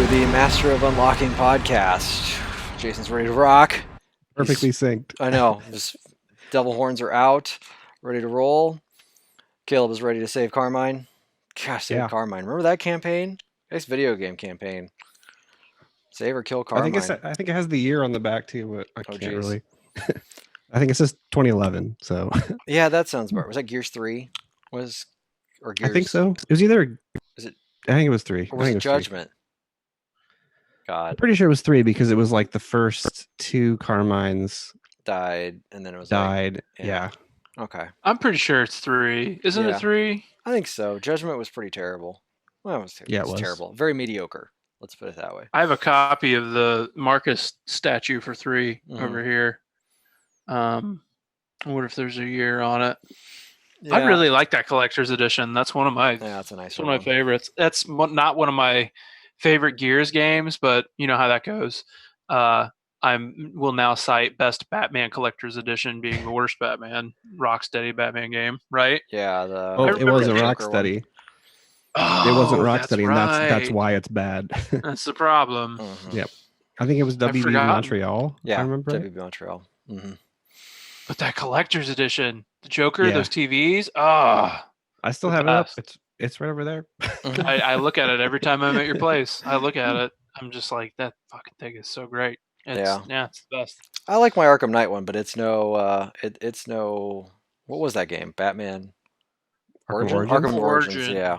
the Master of Unlocking podcast. Jason's ready to rock. Perfectly synced. I know. Just devil horns are out, ready to roll. Caleb is ready to save Carmine. Gosh, save Carmine. Remember that campaign? Nice video game campaign. Save or kill Carmine. I think it has the year on the back too, but I can't geez. really. I think it says 2011. So yeah, that sounds about. Was that Gears 3? Or Gears? I think so. It was either. Is it? I think it was 3. Or was it Judgment? 3. God. I'm pretty sure it was 3 because it was like the first 2 Carmines died, and then it was died. Like, yeah. Okay. I'm pretty sure it's 3. Isn't it 3? I think so. Judgment was pretty terrible. Well, it was terrible. Very mediocre. Let's put it that way. I have a copy of the Marcus statue for 3 over here. I wonder if there's a year on it. Yeah. I really like that collector's edition. That's one of my. Yeah, that's a nice one of my favorites. That's not one of my favorite Gears games, but you know how that goes. I will now cite best Batman collector's edition being the worst Batman Rocksteady Batman game, right? Yeah. It wasn't Rocksteady. Oh, it wasn't Rocksteady, right. and that's why it's bad. That's the problem. Yep. I think it was WB Montreal. Yeah, I remember WB Montreal. But that collector's edition, the Joker, those TVs, I still have it up. It's right over there. I look at it every time I'm at your place. I look at it. I'm just like, that fucking thing is so great. It's the best. I like my Arkham Knight one, but it's no. It's no. What was that game? Batman. Arkham Origins. Yeah.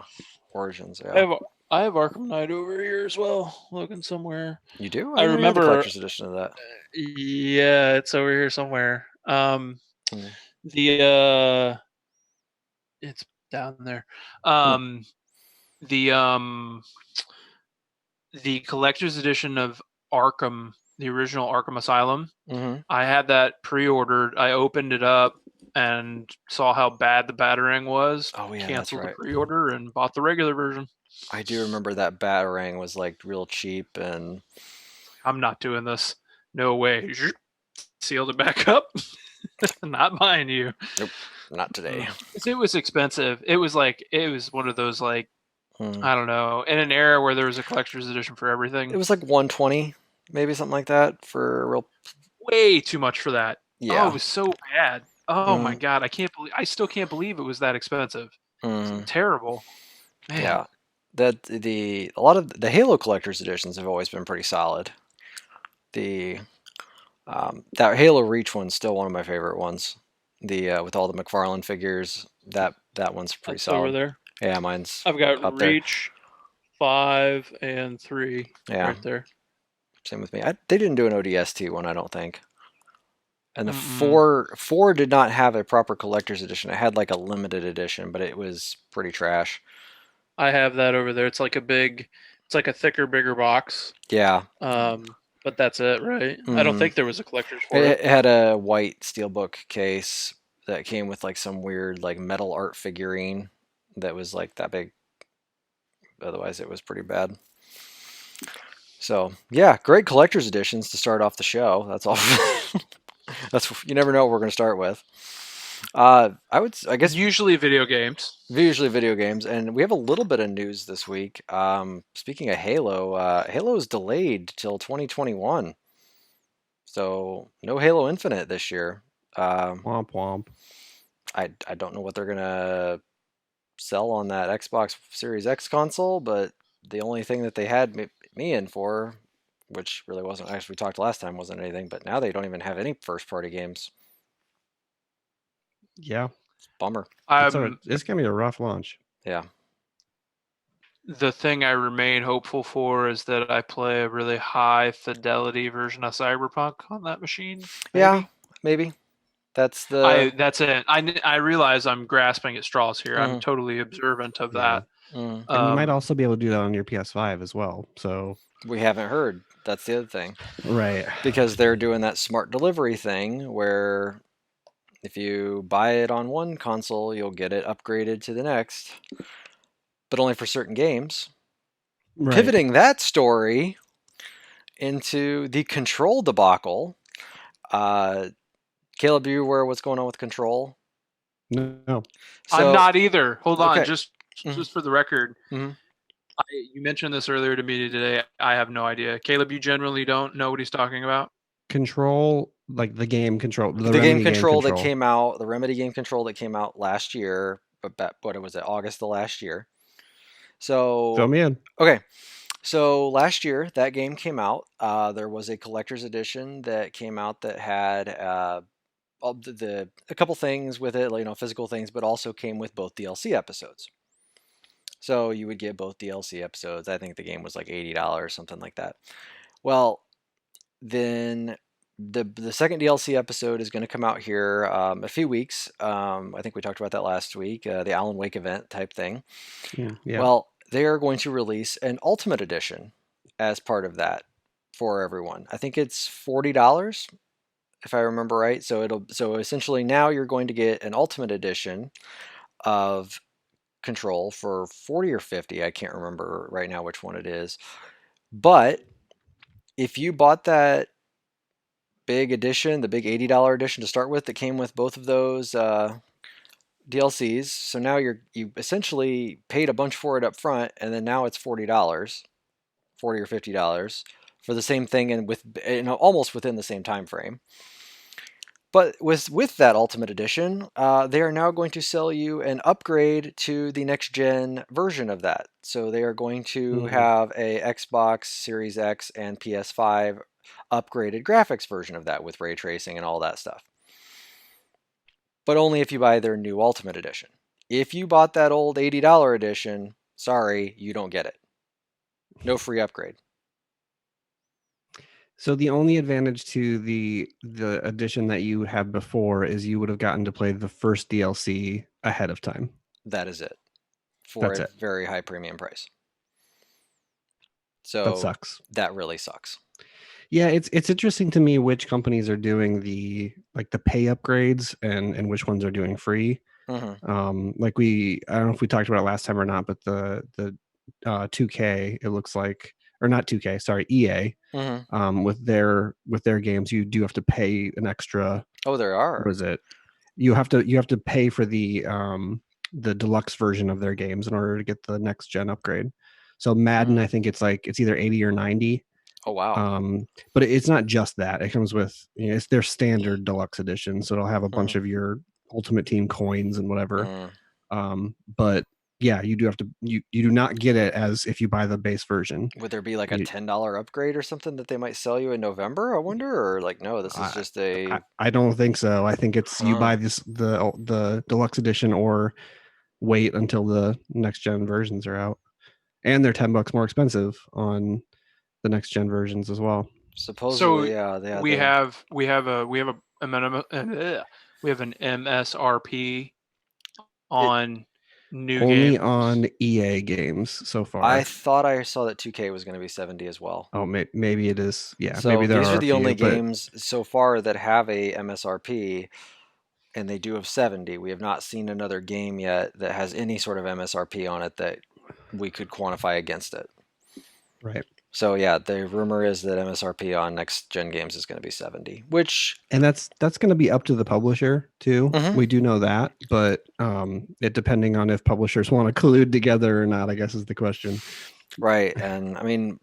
Origins. Yeah. I have Arkham Knight over here as well, looking somewhere. You do? I remember the collector's edition of that. Yeah, it's over here somewhere. It's down there. The collector's edition of Arkham, the original Arkham Asylum. I had that pre-ordered. I opened it up and saw how bad the batarang was. Oh yeah, canceled that's right. the pre-order and bought the regular version. I do remember that batarang was like real cheap, and I'm not doing this. No way. Sealed it back up. Not buying you. Nope, not today. It was expensive. It was one of those I don't know, in an era where there was a collector's edition for everything. It was like $120, maybe something like that for real. Way too much for that. Yeah, oh, it was so bad. Oh my god, I still can't believe it was that expensive. It's terrible. Man. Yeah, a lot of the Halo collector's editions have always been pretty solid. That Halo Reach one's still one of my favorite ones. With all the McFarlane figures, that one's pretty solid. Over there. Yeah, mine's. I've got up Reach, 5 and 3. Yeah, right there. Same with me. They didn't do an ODST one, I don't think. And the 4 did not have a proper collector's edition. It had like a limited edition, but it was pretty trash. I have that over there. It's like a thicker, bigger box. Yeah. But that's it, right? I don't think there was a collector's for it. It had a white steelbook case that came with like some weird like metal art figurine that was like that big. Otherwise, it was pretty bad. So yeah, great collector's editions to start off the show. That's all. You never know what we're going to start with. I guess usually video games, and we have a little bit of news this week. Speaking of Halo, Halo is delayed till 2021, so no Halo Infinite this year. Womp womp. I don't know what they're gonna sell on that Xbox Series X console, but the only thing that they had me in for, which really wasn't, actually we talked last time, wasn't anything, but now they don't even have any first party games. Yeah. Bummer. It's going to be a rough launch. Yeah. The thing I remain hopeful for is that I play a really high fidelity version of Cyberpunk on that machine. Maybe. Yeah, maybe. That's it. I realize I'm grasping at straws here. I'm totally observant of that. And you might also be able to do that on your PS5 as well. So we haven't heard. That's the other thing. Right. Because they're doing that smart delivery thing where if you buy it on one console, you'll get it upgraded to the next, but only for certain games. Right. Pivoting that story into the Control debacle. Caleb, are you aware of what's going on with Control? No. I'm not either. Hold on, just for the record. You mentioned this earlier to me today. I have no idea. Caleb, you generally don't know what he's talking about? Control, like the game Control, the The game Remedy game Control that Control. came out, the Remedy game Control that came out last year, but what was it, August of last year? Fill So, me in. okay, so last year that game came out. There was a collector's edition that came out that had all a couple things with it, physical things, but also came with both DLC episodes. So you would get both DLC episodes. I think the game was like $80, something like that. Well, then the second DLC episode is going to come out here a few weeks. I think we talked about that last week, the Alan Wake event type thing. Yeah. Well, they are going to release an Ultimate Edition as part of that for everyone. I think it's $40 if I remember right. So essentially now you're going to get an Ultimate Edition of Control for 40 or 50. I can't remember right now which one it is. But if you bought that big edition, the big $80 edition to start with that came with both of those DLCs, so now you essentially paid a bunch for it up front, and then now it's $40, 40 or $50 for the same thing, and almost within the same time frame. But with that Ultimate Edition, they are now going to sell you an upgrade to the next gen version of that. So they are going to have a Xbox Series X and PS5 upgraded graphics version of that with ray tracing and all that stuff. But only if you buy their new Ultimate Edition. If you bought that old $80 edition, sorry, you don't get it. No free upgrade. So the only advantage to the edition that you had before is you would have gotten to play the first DLC ahead of time. That is it. For That's a it. very high premium price. So That sucks. That really sucks. Yeah, it's interesting to me which companies are doing the pay upgrades and which ones are doing free. Like I don't know if we talked about it last time or not, but the 2K, it looks like, or not 2K, sorry, EA. With their games, you do have to pay an extra. Oh, there are. What is it? You have to pay for the deluxe version of their games in order to get the next gen upgrade. So Madden, I think it's either 80 or 90. Oh wow. But it's not just that. It comes with, it's their standard deluxe edition, so it'll have a bunch of your Ultimate Team coins and whatever. But yeah, you do have to you do not get it as if you buy the base version. Would there be like a $10 upgrade or something that they might sell you in November, I wonder? Or like, no, this is just I don't think so. I think it's you buy the deluxe edition or wait until the next gen versions are out. And they're $10 more expensive on the next gen versions as well. Supposedly, so we have an MSRP on new only games. on EA games so far. I thought I saw that 2K was going to be 70 as well. Oh, maybe it is. Yeah, so maybe there these are the only few, games so far that have a MSRP, and they do have 70. We have not seen another game yet that has any sort of MSRP on it that we could quantify against it. Right. So yeah, the rumor is that MSRP on next gen games is going to be 70, and that's going to be up to the publisher too. We do know that, but it depending on if publishers want to collude together or not, I guess is the question. Right, and I mean,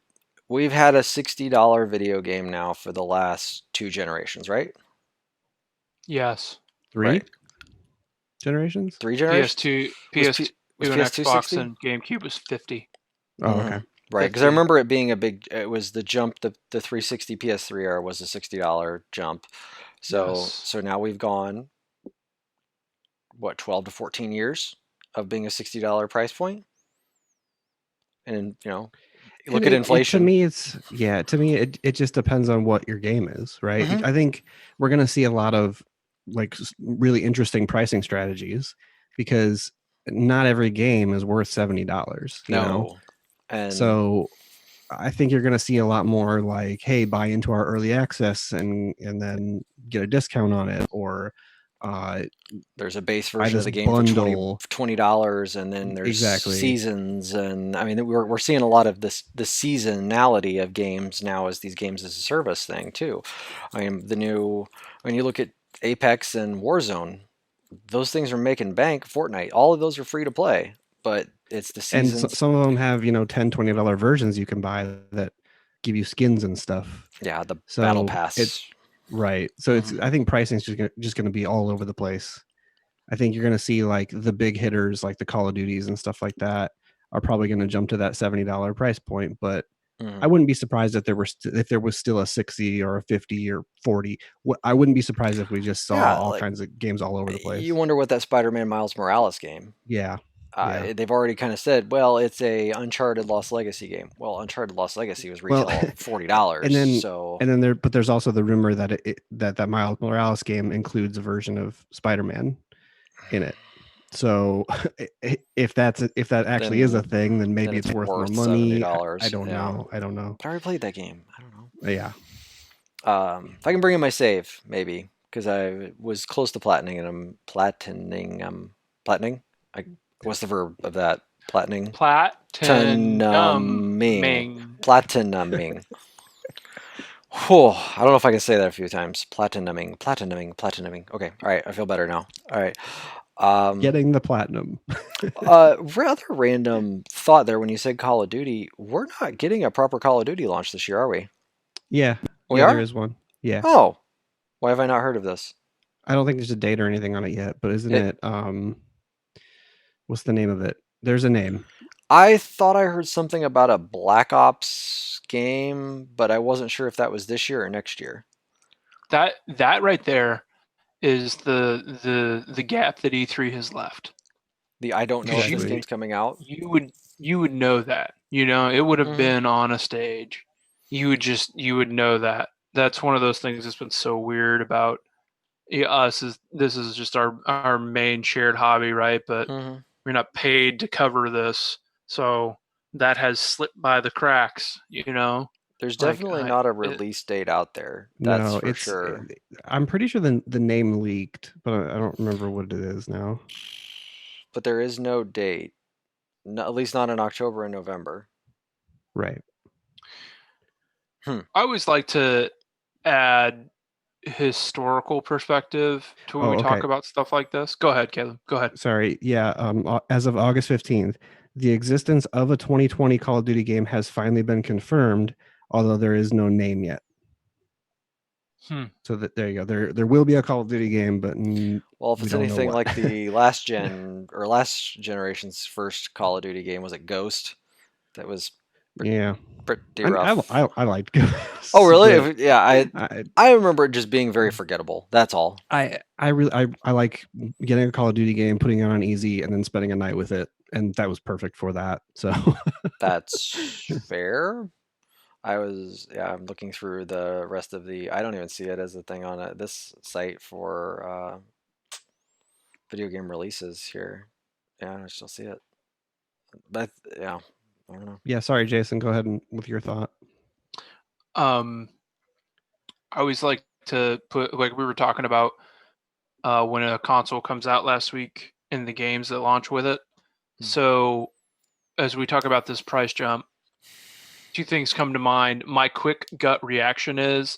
we've had a $60 video game now for the last 2 generations, right? Yes. 3 right. generations? 3 generations? PS2 and PS2 Xbox 60? and GameCube was 50. Oh, okay. Right, because I remember it being a big. It was the jump. The 360 PS3 era was a $60 jump. So now we've gone, what, 12 to 14 years of being a $60 price point, and look at inflation. To me, it just depends on what your game is, right? I think we're gonna see a lot of like really interesting pricing strategies because not every game is worth $70. You know? And so I think you're going to see a lot more like, hey, buy into our early access and then get a discount on it, or there's a base version of the game for $20, and then there's seasons, and I mean we're seeing a lot of the seasonality of games now as these games as a service thing too. I mean when you look at Apex and Warzone, those things are making bank. Fortnite, all of those are free to play, but it's the And seasons. some of them have, $10, $20 versions you can buy that give you skins and stuff. Yeah, the So battle pass. It's right. So Mhm. I think pricing is just going to be all over the place. I think you're going to see like the big hitters, like the Call of Duties and stuff like that, are probably going to jump to that $70 price point. But I wouldn't be surprised if there was still a 60 or a 50 or 40. I wouldn't be surprised if we just saw all like kinds of games all over the place. you wonder what that Spider-Man Miles Morales game. Yeah. Yeah. They've already kind of said, well, it's a Uncharted Lost Legacy game. Well, Uncharted Lost Legacy was Well, retail $40. and then So there's also the rumor that that Miles Morales game includes a version of Spider-Man in it. So if that actually is a thing, then maybe it's worth more money. $70. I don't know. But I already played that game. I don't know. Yeah. If I can bring in my save, maybe, because I was close to platining, and I'm platining. What's the verb of that? Platining. Platinuming. Platinuming. Whew, I don't know if I can say that a few times. Platinuming. Okay, all right, I feel better now. All right. Getting the platinum. Rather random thought there when you said Call of Duty. We're not getting a proper Call of Duty launch this year, are we? Yeah. We are? There is one. Yeah. Oh, why have I not heard of this? I don't think there's a date or anything on it yet, but isn't it what's the name of it? There's a name. I thought I heard something about a Black Ops game, but I wasn't sure if that was this year or next year. That right there is the gap that E3 has left. I don't know if this game's coming out. You would know that. It would have been on a stage. You would know that. That's one of those things that's been so weird about us. This is just our main shared hobby, right? But we're not paid to cover this, so that has slipped by the cracks. There's definitely not a release date out there. That's for sure. I'm pretty sure the name leaked, but I don't remember what it is now. But there is no date, at least not in October and November. Right. I always like to add historical perspective to when we talk about stuff like this. Go ahead, Caleb. Go ahead. Sorry. Yeah. As of August 15th, the existence of a 2020 Call of Duty game has finally been confirmed, although there is no name yet. So there you go. There will be a Call of Duty game, but well, if it's anything like the last generation's first Call of Duty game, was it Ghost? That was pretty rough. I liked Ghost. Oh, really? Yeah, I remember it just being very forgettable. That's all. I like getting a Call of Duty game, putting it on easy, and then spending a night with it, and that was perfect for that. So that's fair. I'm looking through the rest of I don't even see it as a thing on this site for video game releases here. Yeah, I still see it. But yeah, I don't know. Yeah, sorry, Jason. Go ahead with your thought. I always like to put, like we were talking about, when a console comes out last week and the games that launch with it. So as we talk about this price jump, two things come to mind. My quick gut reaction is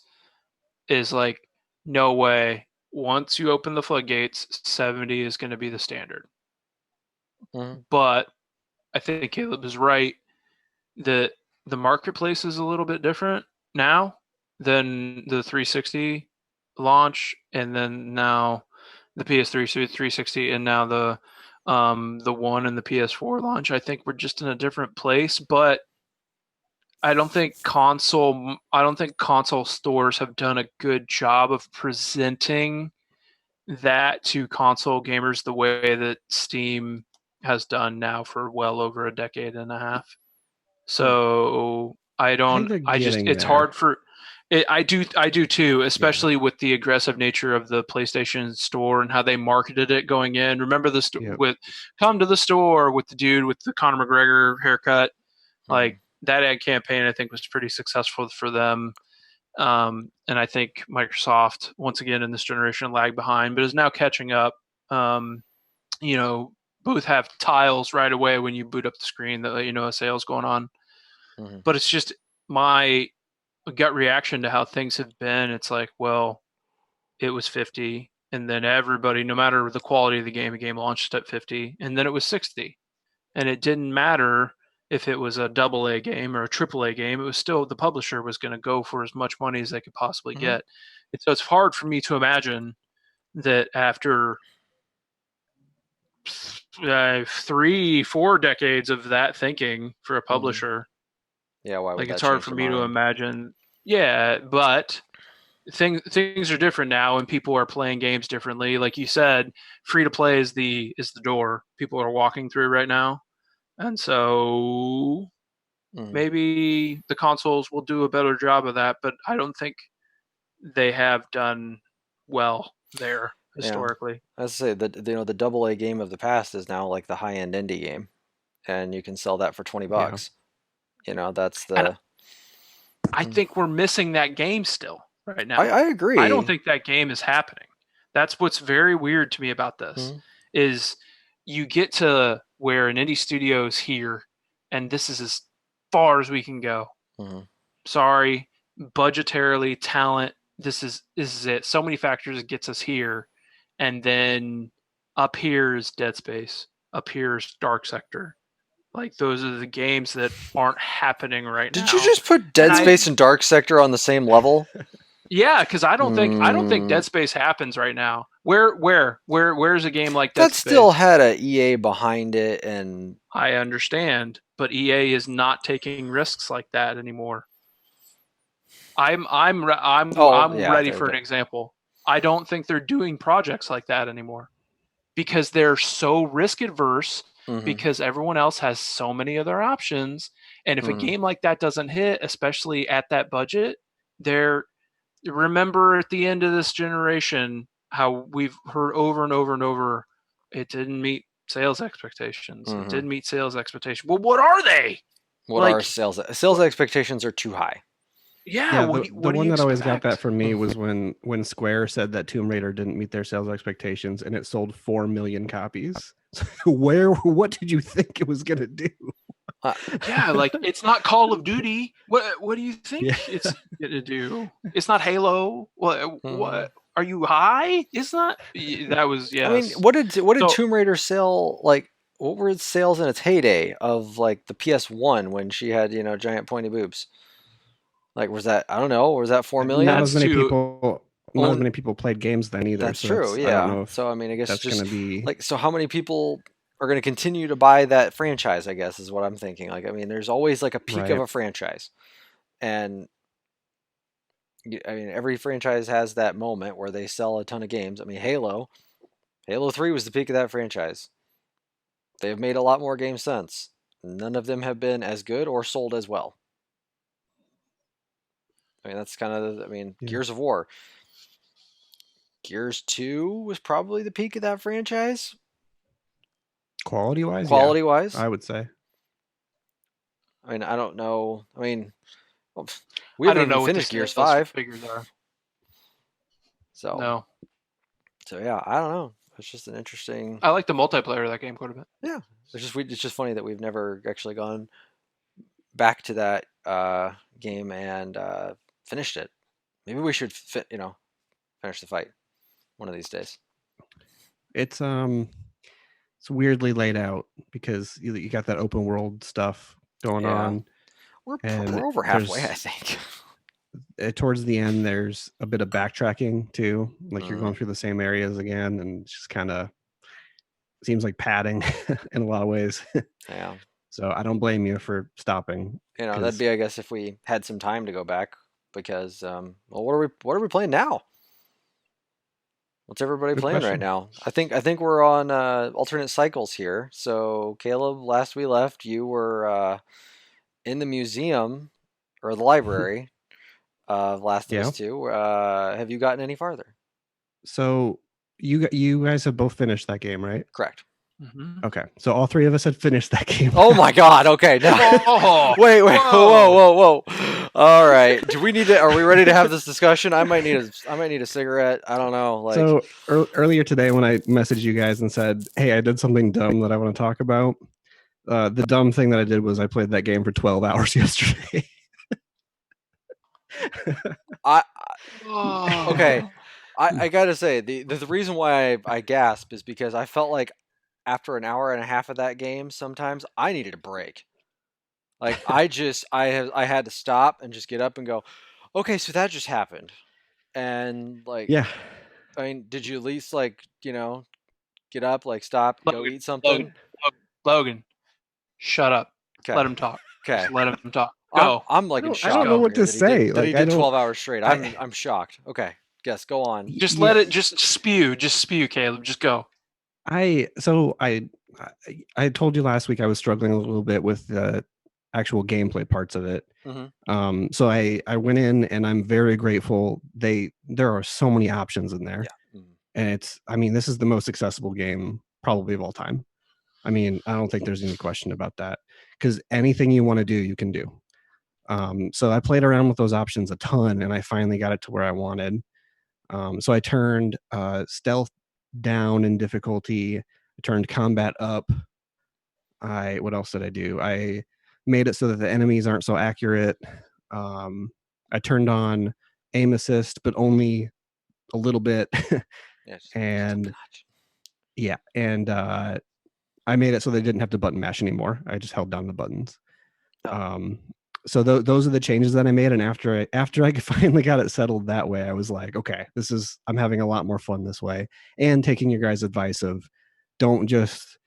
like, no way. Once you open the floodgates, 70 is going to be the standard. But I think Caleb is right that the marketplace is a little bit different now than the 360 launch, and then now the PS3 360, and now the One and the PS4 launch. I think we're just in a different place, but I don't think console stores have done a good job of presenting that to console gamers the way that Steam has done now for well over a decade and a half. So it's hard for it. I do too, especially with the aggressive nature of the PlayStation Store and how they marketed it going in. Remember with come to the store with the dude with the Conor McGregor haircut, like that ad campaign, I think was pretty successful for them. And I think Microsoft, once again in this generation, lagged behind, but is now catching up. Both have tiles right away when you boot up the screen that let you know a sale's going on. But it's just my gut reaction to how things have been. It's like, well, it was 50, and then everybody, no matter the quality of the game launched at 50, and then it was 60. and it didn't matter if it was a AA game or a AAA game. It was still the publisher was going to go for as much money as they could possibly get. And so it's hard for me to imagine that after 3-4 decades of that thinking for a publisher, yeah, why would like that it's hard change for their me to mind? imagine. Yeah, but things are different now, and people are playing games differently. Like you said, free to play is the door people are walking through right now, and so maybe the consoles will do a better job of that. But I don't think they have done well there historically. Yeah. As I say, the AA game of the past is now like the high end indie game, and you can sell that for $20. That's the. And I think we're missing that game still right now. I agree. I don't think that game is happening. That's what's very weird to me about this is you get to where an indie studio is here, and this is as far as we can go. Sorry, budgetarily, talent. This is it. So many factors gets us here, and then up here is Dead Space. Up here is Dark Sector. Like those are the games that aren't happening right now. Did you just put Dead Space and Dark Sector on the same level? Yeah, because I don't think Dead Space happens right now. Where's a game like Dead Space? That still had a EA behind it, and I understand, but EA is not taking risks like that anymore. I'm ready for an example. I don't think they're doing projects like that anymore because they're so risk adverse. Because everyone else has so many other options, and if a game like that doesn't hit, especially at that budget, remember at the end of this generation how we've heard over and over and over, it didn't meet sales expectations. It didn't meet sales expectations. Well, what are they? What are sales expectations are too high. Yeah, the one that always got that for me was when Square said that Tomb Raider didn't meet their sales expectations and it sold 4 million copies. What did you think it was gonna do? Yeah, like it's not Call of Duty. What do you think it's gonna do? It's not Halo. What are you high? It's not. That was I mean, what did Tomb Raider sell? Like, what were its sales in its heyday of like the PS1 when she had giant pointy boobs? Like, was that, I don't know, was that 4 million? Not as many people played games then either. That's true. Yeah. I don't know, so I mean, I guess that's going to be like, so how many people are going to continue to buy that franchise? I guess is what I'm thinking. Like, I mean, there's always like a peak of a franchise, and I mean, every franchise has that moment where they sell a ton of games. I mean, Halo 3 was the peak of that franchise. They've made a lot more games since. None of them have been as good or sold as well. I mean, that's kind of, Gears of War. Gears 2 was probably the peak of that franchise. Quality-wise, I would say. I mean, I don't know. I mean, we haven't even finished Gears 5. Figures are. So, no. So, yeah, I don't know. It's just an interesting... I like the multiplayer of that game quite a bit. Yeah. It's just funny that we've never actually gone back to that game and finished it. Maybe we should finish the fight one of these days. It's weirdly laid out because you got that open world stuff going on. We're over halfway, I think. Towards the end, there's a bit of backtracking too. Like you're going through the same areas again, and it's just kind of seems like padding in a lot of ways. Yeah. So I don't blame you for stopping. That'd be, I guess, if we had some time to go back. Because what are we playing now? What's everybody playing right now? I think we're on alternate cycles here. So Caleb, last we left, you were in the museum or the library of Last of Us 2. Have you gotten any farther? So you guys have both finished that game, right? Correct. Mm-hmm. Okay, so all three of us had finished that game. Oh my God! Okay, now wait, whoa! All right, are we ready to have this discussion? I might need a cigarette. I don't know. So earlier today, when I messaged you guys and said, "Hey, I did something dumb that I want to talk about," the dumb thing that I did was I played that game for 12 hours yesterday. Okay. I gotta say the reason why I gasp is because I felt like after an hour and a half of that game, sometimes I needed a break. Like I had to stop and just get up and go, okay, so that just happened, and like, Yeah. I mean, did you at least like get up, like stop, go Logan, eat something? Logan, Logan, shut up. Okay, Let him talk. okay. Just let him talk. I'm Go. I'm I like in don't I Just don't shock know go. over what here to that he did say. that he Like I did don't 12 hours straight. I I'm shocked. Okay, yes, go on. Just yeah, let it. Just spew. Just spew, Caleb. Just go. I told you last week I was struggling a little bit with the actual gameplay parts of it. So I went in and I'm very grateful. There are so many options in there. Yeah. And I mean, this is the most accessible game probably of all time. I mean, I don't think there's any question about that, because anything you want to do, you can do. So I played around with those options a ton, and I finally got it to where I wanted. So I turned stealth down in difficulty. I turned combat up. What else did I do? I made it so that the enemies aren't so accurate. I turned on aim assist, but only a little bit. Yes. And yeah, and I made it so they didn't have to button mash anymore. I just held down the buttons. Oh. So those are the changes that I made. And after I finally got it settled that way, I was like, okay, I'm having a lot more fun this way. And taking your guys' advice of don't just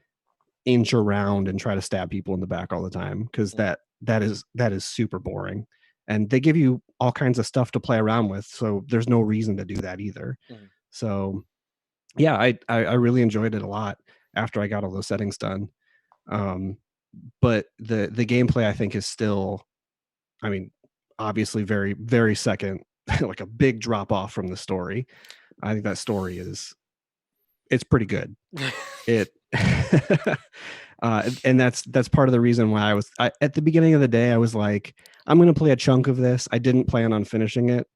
inch around and try to stab people in the back all the time, because that is super boring. And they give you all kinds of stuff to play around with, so there's no reason to do that either. So yeah, I really enjoyed it a lot after I got all those settings done. But the gameplay, I think, is still, I mean, obviously very, very second, like a big drop off from the story. I think that story it's pretty good. It and that's part of the reason why at the beginning of the day, I was like, I'm going to play a chunk of this. I didn't plan on finishing it,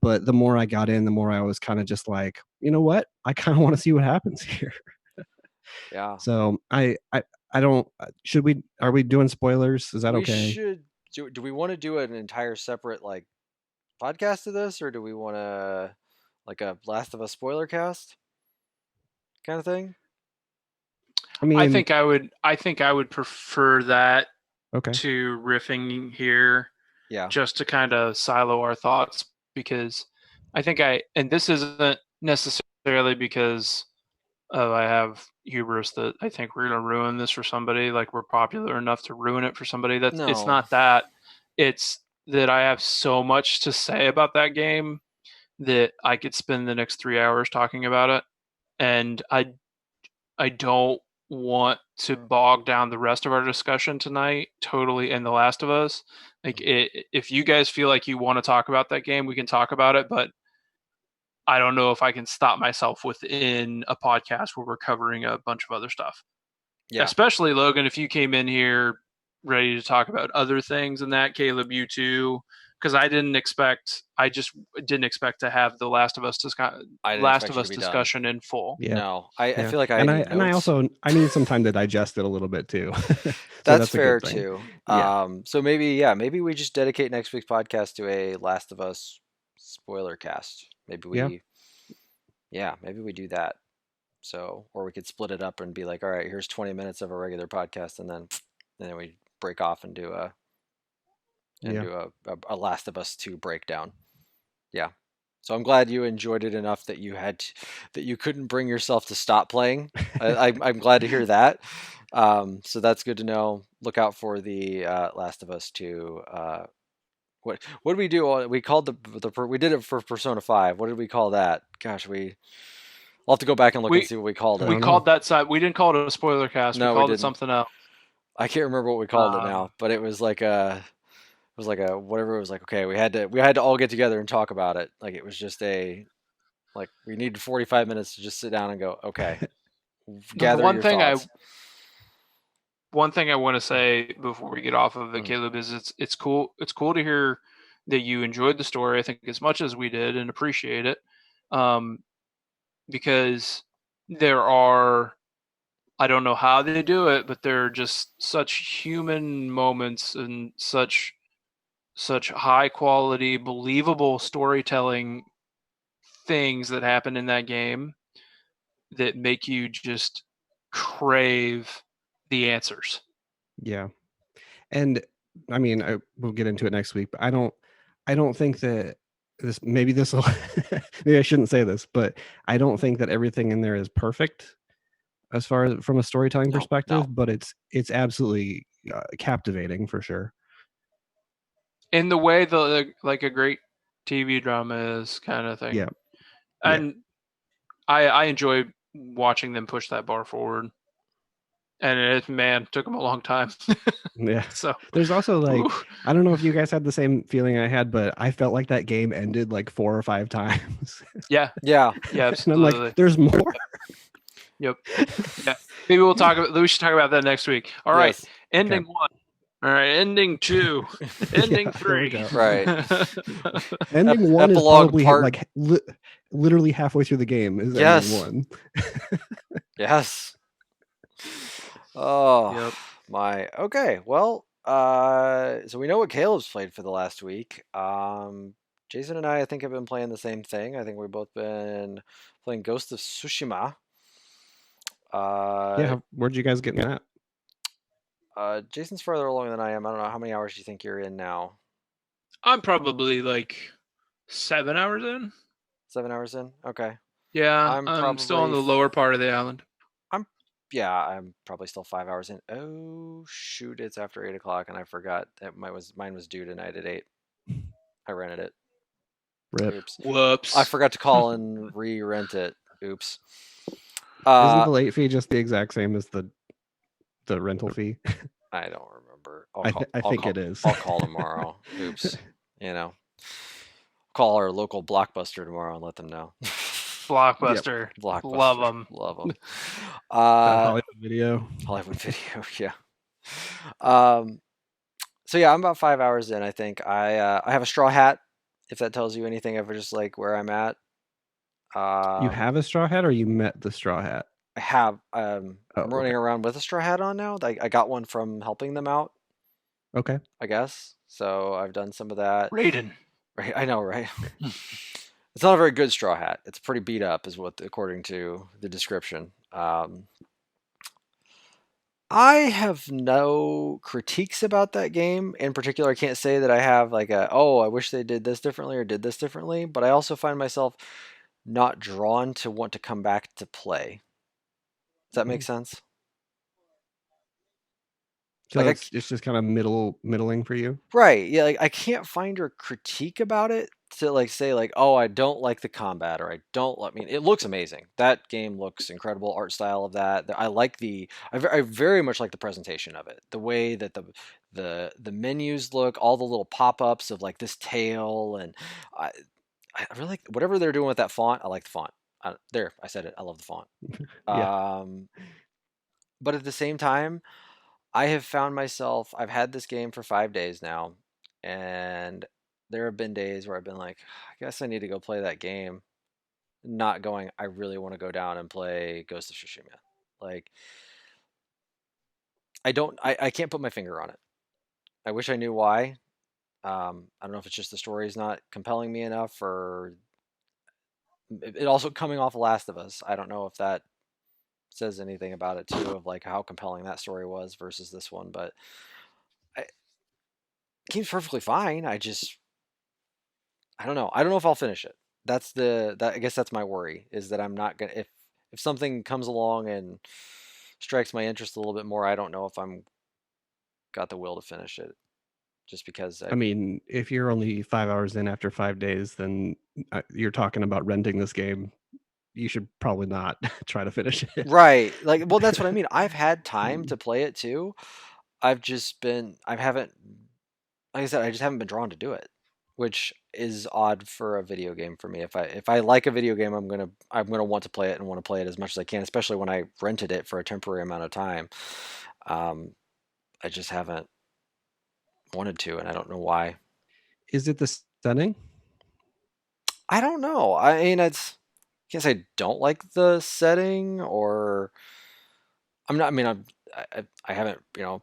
but the more I got in, the more I was kind of just like, you know what? I kind of want to see what happens here. Yeah. So I don't, are we doing spoilers? Is that We okay? should do we want to do an entire separate like podcast of this, or do we want to like a Last of Us spoiler cast kind of thing? I mean, I think I would prefer that okay. to riffing here. Yeah. Just to kind of silo our thoughts, because I think and this isn't necessarily because I have hubris that I think we're going to ruin this for somebody, like we're popular enough to ruin it for somebody. It's No. not that. It's that I have so much to say about that game that I could spend the next 3 hours talking about it, and I don't want to bog down the rest of our discussion tonight totally in The Last of Us. Like, if you guys feel like you want to talk about that game, we can talk about it, but I don't know if I can stop myself within a podcast where we're covering a bunch of other stuff. Yeah. Especially, Logan, if you came in here ready to talk about other things than that, Caleb, you too, because I just didn't expect to have the Last of Us discussion in full. Yeah. No, I Yeah. feel like I and need I notes. also I need some time to digest it a little bit too. So That's a fair good thing. too. Yeah. So maybe we just dedicate next week's podcast to a Last of Us spoiler cast. Maybe we do that. So, or we could split it up and be like, all right, here's 20 minutes of a regular podcast, and then we break off and do a Last of Us 2 breakdown. Yeah. So I'm glad you enjoyed it enough that that you couldn't bring yourself to stop playing. I'm glad to hear that. So that's good to know. Look out for the Last of Us 2. What did we do? We called we did it for Persona 5. What did we call that? Gosh, I'll have to go back and look and see what we called it. We called that side. We didn't call it a spoiler cast. No, we we called it didn't. something else. I can't remember what we called it now, but it was like a whatever. It was like, okay, we had to all get together and talk about it. Like it was just like we needed 45 minutes to just sit down and go, okay, gather your thoughts. One thing I want to say before we get off of it, Caleb, is it's cool. It's cool to hear that you enjoyed the story, I think, as much as we did, and appreciate it. Because there are, I don't know how they do it, but there are just such human moments and such high quality, believable storytelling things that happen in that game that make you just crave the answers. Yeah. And I mean, we'll get into it next week, but I don't think that maybe maybe I shouldn't say this, but I don't think that everything in there is perfect as far as from a storytelling perspective, but it's absolutely captivating for sure. In the way like a great TV drama is, kind of thing. Yeah. And I enjoy watching them push that bar forward. And it took them a long time. Yeah. So there's also like, I don't know if you guys had the same feeling I had, but I felt like that game ended like 4 or 5 times. Yeah. Absolutely. And I'm like, there's more. Yep. Yeah. Maybe we should talk about that next week. All right. Yes. Ending 1. All right. Ending 2. Ending 3. Right. Ending 1 is probably like literally halfway through the game is ending 1. Yes. Oh, my. Okay. Well, so we know what Caleb's played for the last week. Jason and I think, have been playing the same thing. I think we've both been playing Ghost of Tsushima. Where'd you guys get in that? Jason's further along than I am. I don't know. How many hours do you think you're in now? I'm probably like 7 hours in. 7 hours in? Okay. Yeah, I'm still on the lower part of the island. I'm probably still 5 hours in. Oh shoot! It's after 8 o'clock, and I forgot that mine was due tonight at 8. I rented it. Rip. Oops. Whoops! I forgot to call and re-rent it. Oops. Isn't the late fee just the exact same as the rental fee? I don't remember. I think it is. I'll call tomorrow. Oops. Call our local Blockbuster tomorrow and let them know. Blockbuster. Yep. Blockbuster. Love them. Hollywood Video. Yeah. So yeah, I'm about 5 hours in. I think I have a straw hat. If that tells you anything of just like where I'm at. You have a straw hat, or you met the straw hat? I have. I'm running around with a straw hat on now. I got one from helping them out. Okay. I guess. So I've done some of that. Raiden. Right. I know, right? It's not a very good straw hat. It's pretty beat up, according to the description. I have no critiques about that game. In particular, I can't say that I have like I wish they did this differently or did this differently. But I also find myself not drawn to want to come back to play. Does that make sense? So like it's just kind of middling for you, right? Yeah, like I can't find a critique about it to like say like, oh, I don't like the combat, or I don't. I mean, it looks amazing. That game looks incredible. Art style of that. I like I very much like the presentation of it. The way that the menus look, all the little pop ups of like this tail, and I really like whatever they're doing with that font. I like the font. I said it. I love the font. Yeah. But at the same time, I have found myself, I've had this game for 5 days now, and there have been days where I've been like, I guess I need to go play that game. Not going, I really want to go down and play Ghost of Tsushima. Like, I can't put my finger on it. I wish I knew why. I don't know if it's just the story is not compelling me enough, or it also coming off Last of Us. I don't know if that says anything about it too, of like how compelling that story was versus this one, but game's perfectly fine. I don't know. I don't know if I'll finish it. I guess that's my worry, is that I'm not gonna, if something comes along and strikes my interest a little bit more, I don't know if I'm got the will to finish it. Just because I mean, if you're only 5 hours in after 5 days, then you're talking about renting this game. You should probably not try to finish it. Right. Like, well, that's what I mean. I've had time to play it too. I haven't, like I said, I just haven't been drawn to do it, which is odd for a video game for me. If I like a video game, I'm gonna want to play it and want to play it as much as I can, especially when I rented it for a temporary amount of time. I just haven't wanted to, and I don't know why. Is it the setting? I don't know. I mean, I can't say I don't like the setting, or I'm not. I mean, I haven't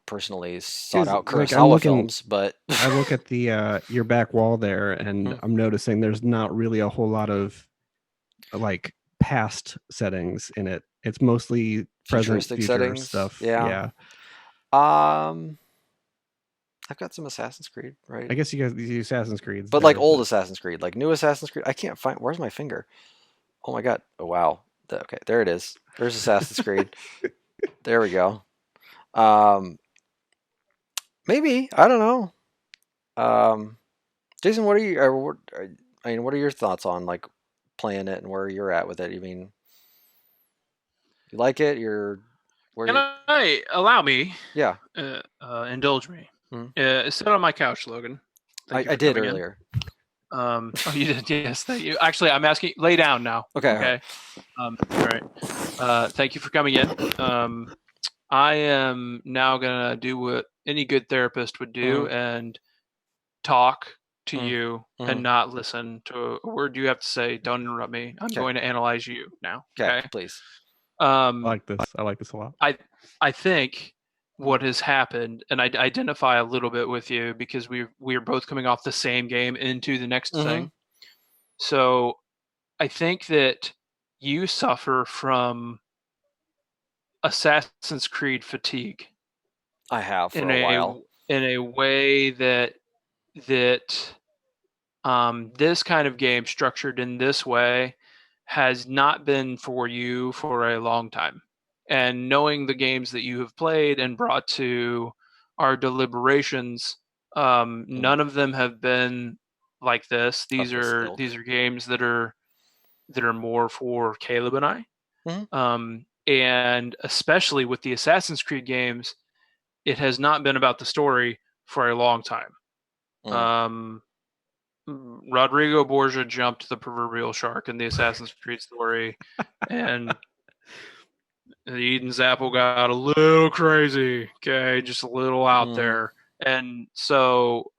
personally sought out Kurosawa films, but I look at the your back wall there, and I'm noticing there's not really a whole lot of like past settings in it. It's mostly present, Futuristic future settings. stuff. Yeah. I've got some Assassin's Creed, right? I guess you guys use Assassin's Creed, but like old Assassin's Creed, like new Assassin's Creed. I can't find. Where's my finger? Oh my god! Oh wow! Okay, there it is. There's Assassin's Creed. There we go. Maybe I don't know. Jason, what are you? What are your thoughts on like playing it and where you're at with it? You mean you like it? Can I allow me? Yeah. Indulge me. Sit on my couch, Logan. I did earlier. Oh, you did. Yes, thank you. Actually, I'm asking. Lay down now. Okay. All right. Thank you for coming in. I am now gonna do what any good therapist would do and talk to you and not listen to a word you have to say. Don't interrupt me. I'm going to analyze you now. Okay, please. I like this. I like this a lot. I think what has happened, and I identify a little bit with you because we're both coming off the same game into the next thing. So I think that you suffer from Assassin's Creed fatigue. I have for a while. In a way that this kind of game structured in this way has not been for you for a long time. And knowing the games that you have played and brought to our deliberations, none of them have been like this. These are games that are more for Caleb and I. And especially with the Assassin's Creed games, it has not been about the story for a long time. Rodrigo Borgia jumped the proverbial shark in the Assassin's Creed story, and the Eden's apple got a little crazy. Okay, just a little out there, and so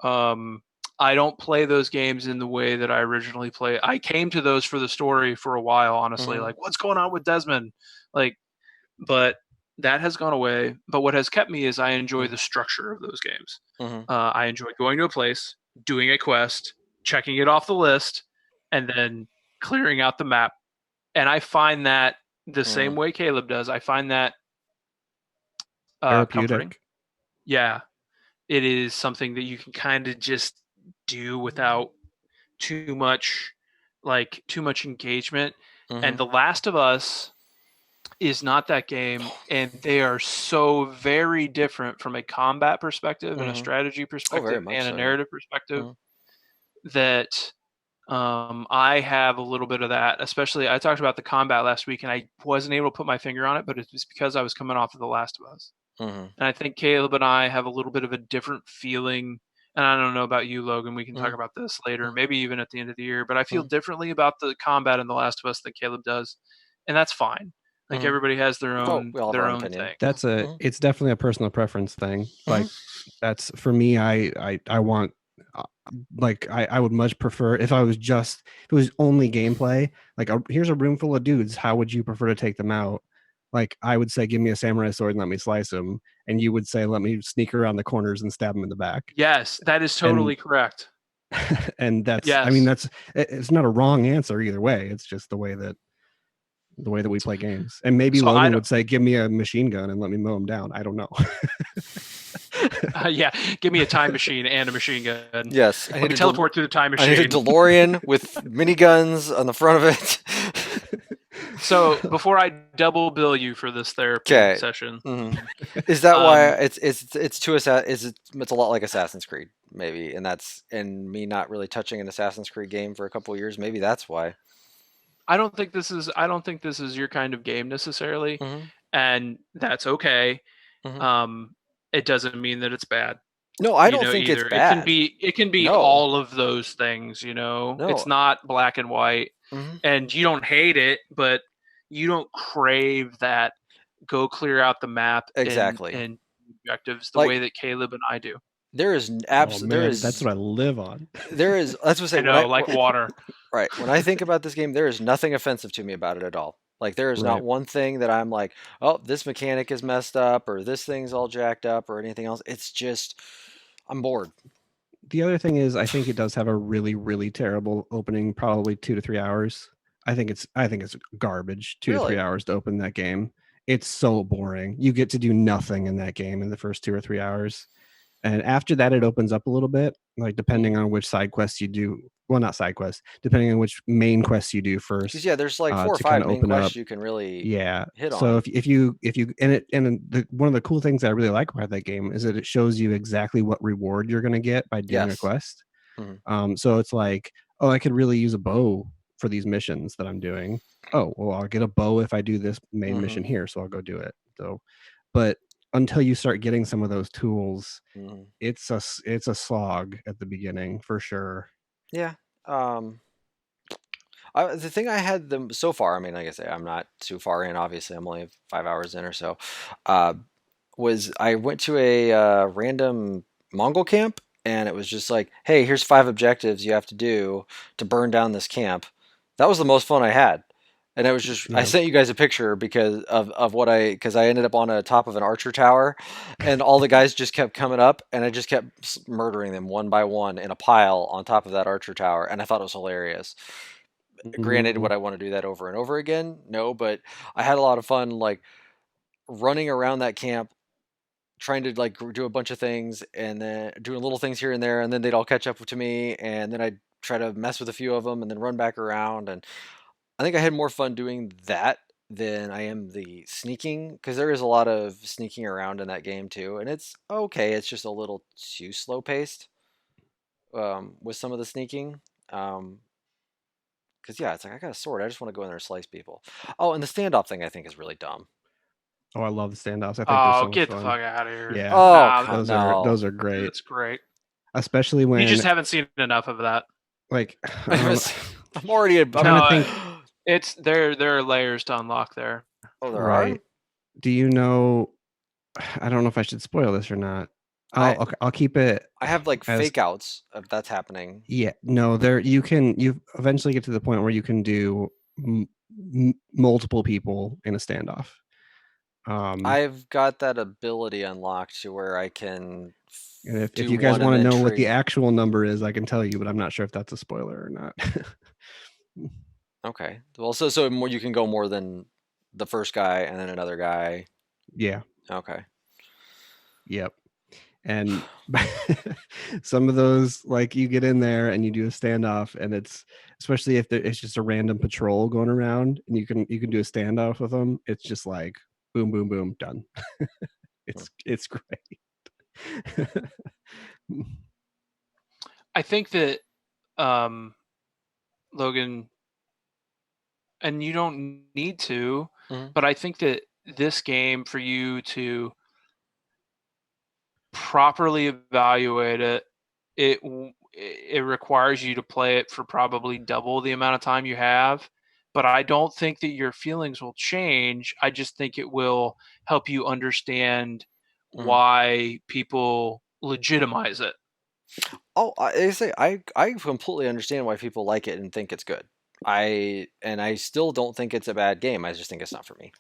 I don't play those games in the way that I originally played. I came to those for the story for a while, honestly. Like, what's going on with Desmond? But that has gone away. But what has kept me is I enjoy the structure of those games. I enjoy going to a place, doing a quest, checking it off the list, and then clearing out the map. And I find that the same way Caleb does. I find that comforting. Yeah, it is something that you can kind of just do without too much engagement. And The Last of Us is not that game, and they are so very different from a combat perspective and a strategy perspective and a narrative perspective that I have a little bit of that. Especially, I talked about the combat last week, and I wasn't able to put my finger on it, but it's just because I was coming off of The Last of Us. And I think Caleb and I have a little bit of a different feeling. And I don't know about you, Logan. We can talk about this later, maybe even at the end of the year. But I feel differently about the combat in The Last of Us than Caleb does, and that's fine. Like everybody has their own thing. That's it's definitely a personal preference thing. Like that's for me. I want I would much prefer if it was only gameplay. Like here's a room full of dudes. How would you prefer to take them out? Like I would say, give me a samurai sword and let me slice them, and you would say, let me sneak around the corners and stab them in the back. Yes, that is totally correct. And that's I mean it's not a wrong answer either way. It's just the way that we play games. And maybe Logan would say, give me a machine gun and let me mow them down. I don't know. Yeah, give me a time machine and a machine gun. Yes. I need to teleport through the time machine. I need a DeLorean with miniguns on the front of it. So before I double bill you for this therapy session, is that why it's a lot like Assassin's Creed maybe, and me not really touching an Assassin's Creed game for a couple of years, maybe that's why. I don't think this is your kind of game necessarily, and that's okay. It doesn't mean that it's bad. No, I don't think it's bad. It can be all of those things. It's not black and white, and you don't hate it, but you don't crave that. Go clear out the map exactly and objectives the way that Caleb and I do. There is absolutely that's what I live on. There is. That's what I say. Like water. Right. When I think about this game, there is nothing offensive to me about it at all. Like there is not one thing that I'm like, oh, this mechanic is messed up, or this thing's all jacked up, or anything else. It's just, I'm bored. The other thing is, I think it does have a really, really terrible opening, probably 2 to 3 hours. I think it's garbage. 2 to 3 Really? hours to open that game. It's so boring. You get to do nothing in that game in the first 2 or 3 hours. And after that, it opens up a little bit, like depending on which side quests you do. Well, not side quests, depending on which main quests you do first. Because there's like 4 or to kind 5 of main open quests up. you can really Yeah. hit So on. if you one of the cool things I really like about that game is that it shows you exactly what reward you're going to get by doing a Yes. quest. Mm-hmm. So it's like, oh, I could really use a bow for these missions that I'm doing. Oh, well, I'll get a bow if I do this main mission here, so I'll go do it. So, but until you start getting some of those tools, it's a slog at the beginning for sure. Yeah. The thing I had them so far, I mean, like I say, I'm not too far in. Obviously, I'm only 5 hours in or so. Was I went to a random Mongol camp, and it was just like, hey, here's 5 objectives you have to do to burn down this camp. That was the most fun I had. And it was just, I sent you guys a picture because of what because I ended up on a top of an archer tower, and all the guys just kept coming up, and I just kept murdering them one by one in a pile on top of that archer tower, and I thought it was hilarious. Granted, would I want to do that over and over again? No, but I had a lot of fun, like running around that camp, trying to like do a bunch of things, and then doing little things here and there, and then they'd all catch up to me, and then I'd try to mess with a few of them, and then run back around. And I think I had more fun doing that than I am the sneaking, because there is a lot of sneaking around in that game too, and it's okay. It's just a little too slow paced with some of the sneaking. Because it's like I got a sword. I just want to go in there and slice people. Oh, and the standoff thing I think is really dumb. Oh, I love the standoffs. I think they're so much get fun. the fuck out of here! Yeah. Oh, those are great. That's great. Especially when you just haven't seen enough of that. Like I'm already. I'm trying to think. It's there are layers to unlock there. Oh, there are. Do you know? I don't know if I should spoil this or not. I'll keep it. I have like fake outs of that's happening. Yeah, no, you eventually get to the point where you can do multiple people in a standoff. I've got that ability unlocked to where I can. And if you guys want to know what the actual number is, I can tell you, but I'm not sure if that's a spoiler or not. Okay. Well, so more, you can go more than the first guy and then another guy. Yeah. Okay. Yep. And some of those, like you get in there and you do a standoff, and it's especially if it's just a random patrol going around, and you can do a standoff with them. It's just like boom, boom, boom, done. It's great. I think that Logan, and you don't need to, but I think that this game, for you to properly evaluate it requires you to play it for probably double the amount of time you have. But I don't think that your feelings will change. I just think it will help you understand why people legitimize it. Oh, I completely understand why people like it and think it's good. I still don't think it's a bad game. I just think it's not for me.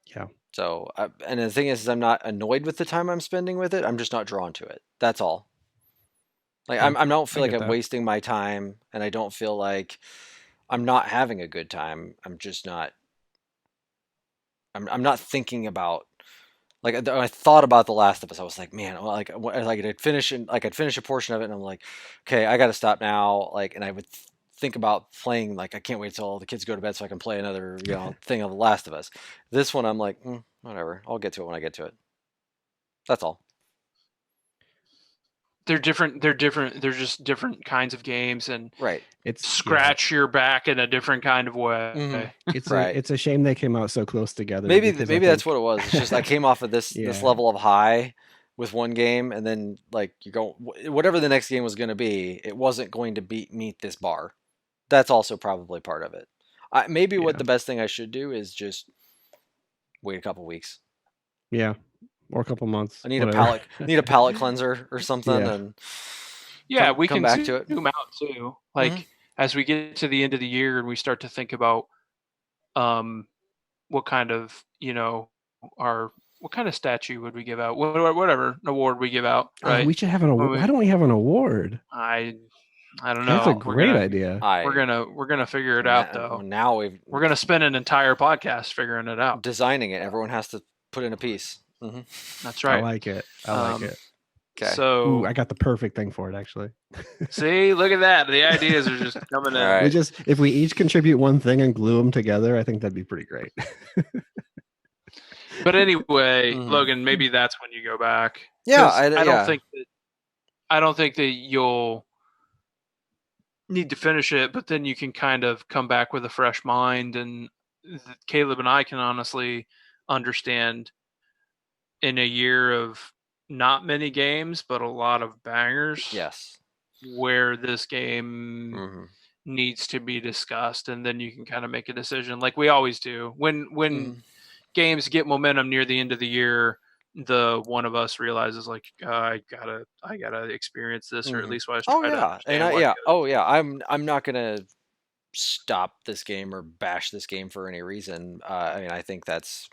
Yeah. So, and the thing is I'm not annoyed with the time I'm spending with it. I'm just not drawn to it. That's all. Like I don't feel like I'm wasting my time, and I don't feel like I'm not having a good time. I'm just not. I'm not thinking about. Like I thought about The Last of Us. I was like, man, like I'd finish a portion of it, and I'm like, okay, I got to stop now. Like, and I would think about playing. Like, I can't wait till all the kids go to bed so I can play another thing of The Last of Us. This one, I'm like, whatever. I'll get to it when I get to it. That's all. They're different. They're just different kinds of games, and it's scratch your back in a different kind of way. Mm-hmm. It's a shame they came out so close together. Maybe that's what it was. It's just I came off of this level of high with one game, and then like you go whatever the next game was going to be, it wasn't going to meet this bar. That's also probably part of it. What the best thing I should do is just wait a couple weeks. Yeah. Or a couple months. I need a palate cleanser or something, and we come can back to it. Zoom out too. Like as we get to the end of the year and we start to think about, what kind of what kind of statue would we give out? Whatever award we give out, right? We should have an award. Why don't we have an award? I I don't know. That's a great idea. We're gonna figure it out though. Now we're gonna spend an entire podcast figuring it out. Designing it, everyone has to put in a piece. Mm-hmm. That's right. I like it. Okay. So I got the perfect thing for it, actually. See, look at that. The ideas are just coming in. Right. If we each contribute one thing and glue them together, I think that'd be pretty great. But anyway, Logan, maybe that's when you go back. Yeah, I don't think that you'll need to finish it, but then you can kind of come back with a fresh mind, and Caleb and I can honestly understand in a year of not many games, but a lot of bangers. Yes. Where this game needs to be discussed, and then you can kind of make a decision like we always do. When games get momentum near the end of the year, the one of us realizes like I gotta experience this, or at least try to understand. I'm not gonna stop this game or bash this game for any reason. I mean, I think that's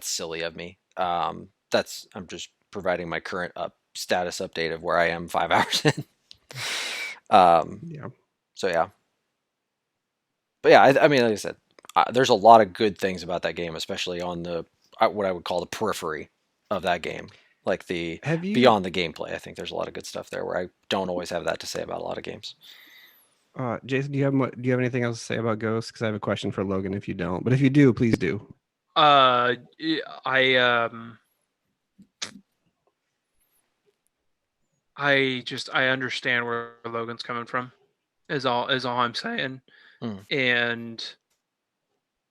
silly of me. I'm just providing my current status update of where I am 5 hours in. So yeah, but yeah, I mean, like I said, there's a lot of good things about that game, especially on the what I would call the periphery of that game, like beyond the gameplay. I think there's a lot of good stuff there where I don't always have that to say about a lot of games. Jason, do you have anything else to say about Ghost? Because I have a question for Logan if you don't, but if you do, please do. I understand where Logan's coming from, is all I'm saying. And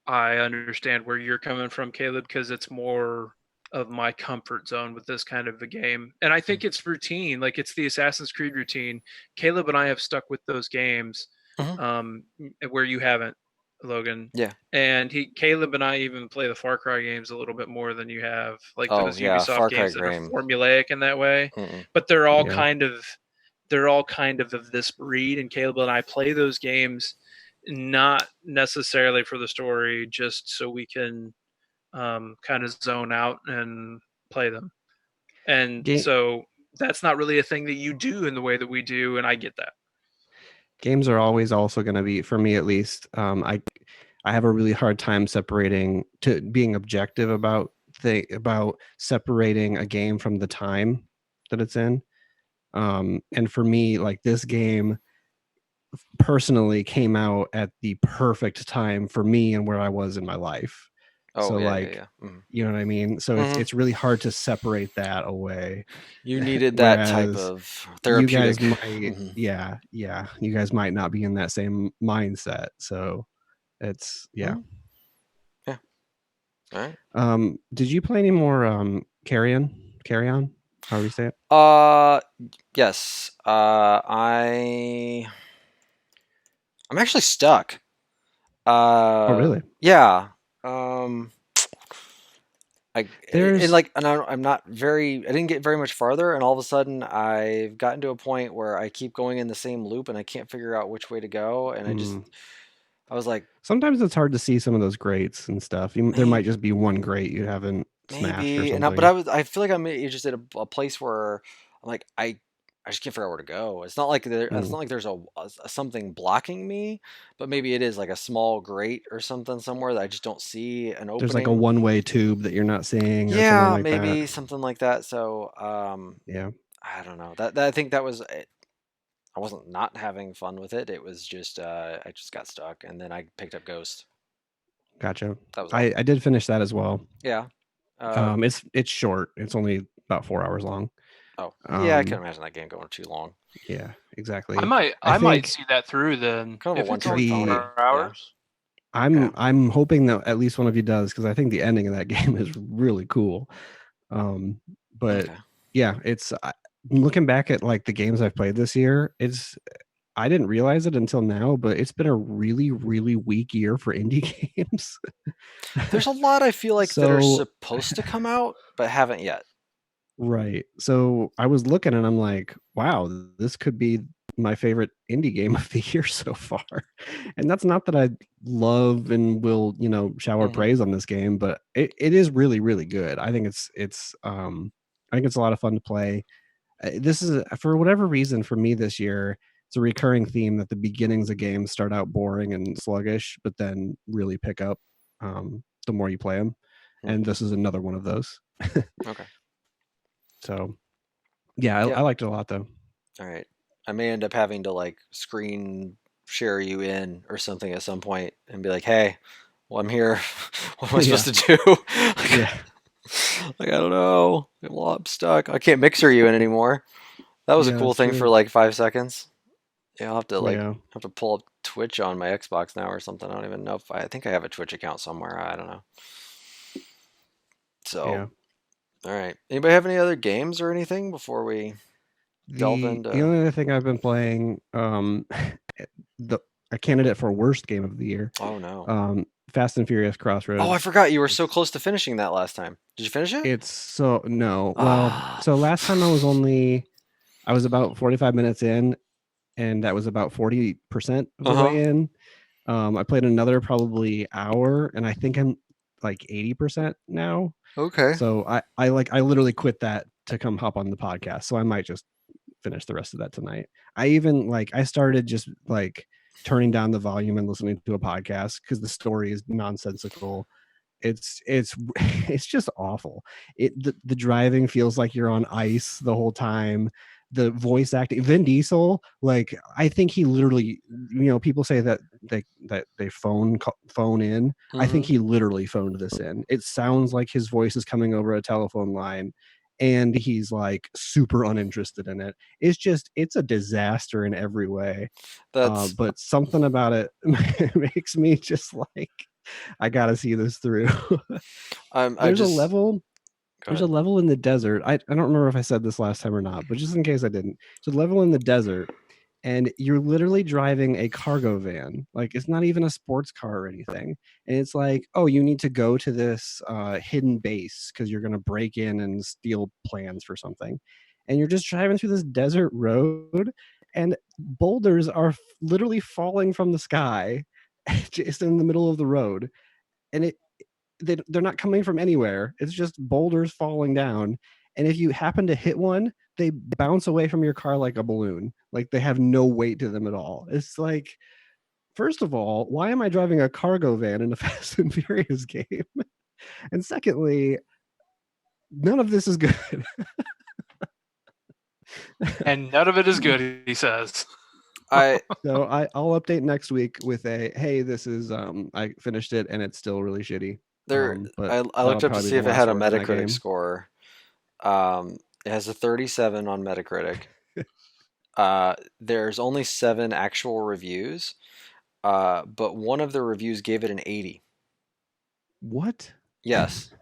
I understand where you're coming from, Caleb, because it's more of my comfort zone with this kind of a game. And I think it's routine, like it's the Assassin's Creed routine. Caleb and I have stuck with those games where you haven't, Logan. Yeah. And Caleb and I even play the Far Cry games a little bit more than you have, like those Ubisoft games that are formulaic in that way. But they're all kind of this breed, and Caleb and I play those games not necessarily for the story, just so we can kind of zone out and play them. And so that's not really a thing that you do in the way that we do, and I get that. Games are always also going to be, for me at least, I have a really hard time being objective about separating a game from the time that it's in. And for me, like, this game personally came out at the perfect time for me and where I was in my life. You know what I mean? So it's really hard to separate that away. You needed that type of therapeutic. You guys might not be in that same mindset. So it's All right. Did you play any more Carrion? How do you say it? Yes. I'm actually stuck. Oh really? Yeah. I'm not I didn't get very much farther, and all of a sudden I've gotten to a point where I keep going in the same loop and I can't figure out which way to go, and I was like, sometimes it's hard to see some of those greats and stuff. There might just be one great you haven't smashed or something. But I feel like I'm just at a place where I'm like, I just can't figure out where to go. It's not like there's a something blocking me, but maybe it is like a small grate or something somewhere that I just don't see an opening. There's like a one-way tube that you're not seeing. Yeah, or something like maybe that. something like that. So I don't know. That I think that was it. I wasn't not having fun with it. It was just I just got stuck, and then I picked up Ghost. Gotcha. I did finish that as well. Yeah. It's short. It's only about 4 hours long. Oh, yeah, I can imagine that game going too long. Yeah, exactly. I might see that through then. Kind of a one-trick 4 hours. Yeah. I'm hoping that at least one of you does, because I think the ending of that game is really cool. But yeah, it's looking back at like the games I've played this year. I didn't realize it until now, but it's been a really, really weak year for indie games. There's a lot I feel like that are supposed to come out but haven't yet. Right. So I was looking and I'm like, wow, this could be my favorite indie game of the year so far. And that's not that I love and will, shower praise on this game, but it is really, really good. I think it's a lot of fun to play. This is, for whatever reason, for me this year, it's a recurring theme that the beginnings of games start out boring and sluggish, but then really pick up the more you play them. And this is another one of those. Okay. So, yeah, I liked it a lot, though. All right. I may end up having to like screen share you in or something at some point and be like, hey, well, I'm here. What am I supposed to do? Yeah. Like, I don't know. I'm stuck. I can't mixer you in anymore. That was a cool thing for like 5 seconds. Yeah, I'll have to have to pull up Twitch on my Xbox now or something. I don't even know if I think I have a Twitch account somewhere. I don't know. So, all right. Anybody have any other games or anything before we delve into? The only other thing I've been playing, a candidate for worst game of the year. Oh no. Fast and Furious Crossroads. Oh, I forgot you were so close to finishing that last time. Did you finish it? No. Well, so last time I was about 45 minutes in, and that was about 40% of the way in. I played another probably hour, and I think I'm like 80% now. Okay. So I literally quit that to come hop on the podcast. So I might just finish the rest of that tonight. I started just like turning down the volume and listening to a podcast because the story is nonsensical. It's just awful. The driving feels like you're on ice the whole time. The voice acting, Vin Diesel, like I think he literally, people say that they phone in. I think he literally phoned this in. It sounds like his voice is coming over a telephone line, and he's like super uninterested in it. It's a disaster in every way. But something about it makes me just like, I gotta see this through. There's a level in the desert. I don't remember if I said this last time or not, but just in case I didn't. It's a level in the desert, and you're literally driving a cargo van. Like, it's not even a sports car or anything. And it's like, oh, you need to go to this hidden base because you're going to break in and steal plans for something. And you're just driving through this desert road, and boulders are literally falling from the sky just in the middle of the road. And they're not coming from anywhere. It's just boulders falling down. And if you happen to hit one, they bounce away from your car like a balloon. Like, they have no weight to them at all. It's like, first of all, why am I driving a cargo van in a Fast and Furious game? And secondly, none of this is good. And none of it is good, he says. I'll update next week with hey, this is I finished it and it's still really shitty. But I looked up to see if it had a Metacritic score. It has a 37 on Metacritic. There's only 7 actual reviews, but one of the reviews gave it an 80. What? Yes.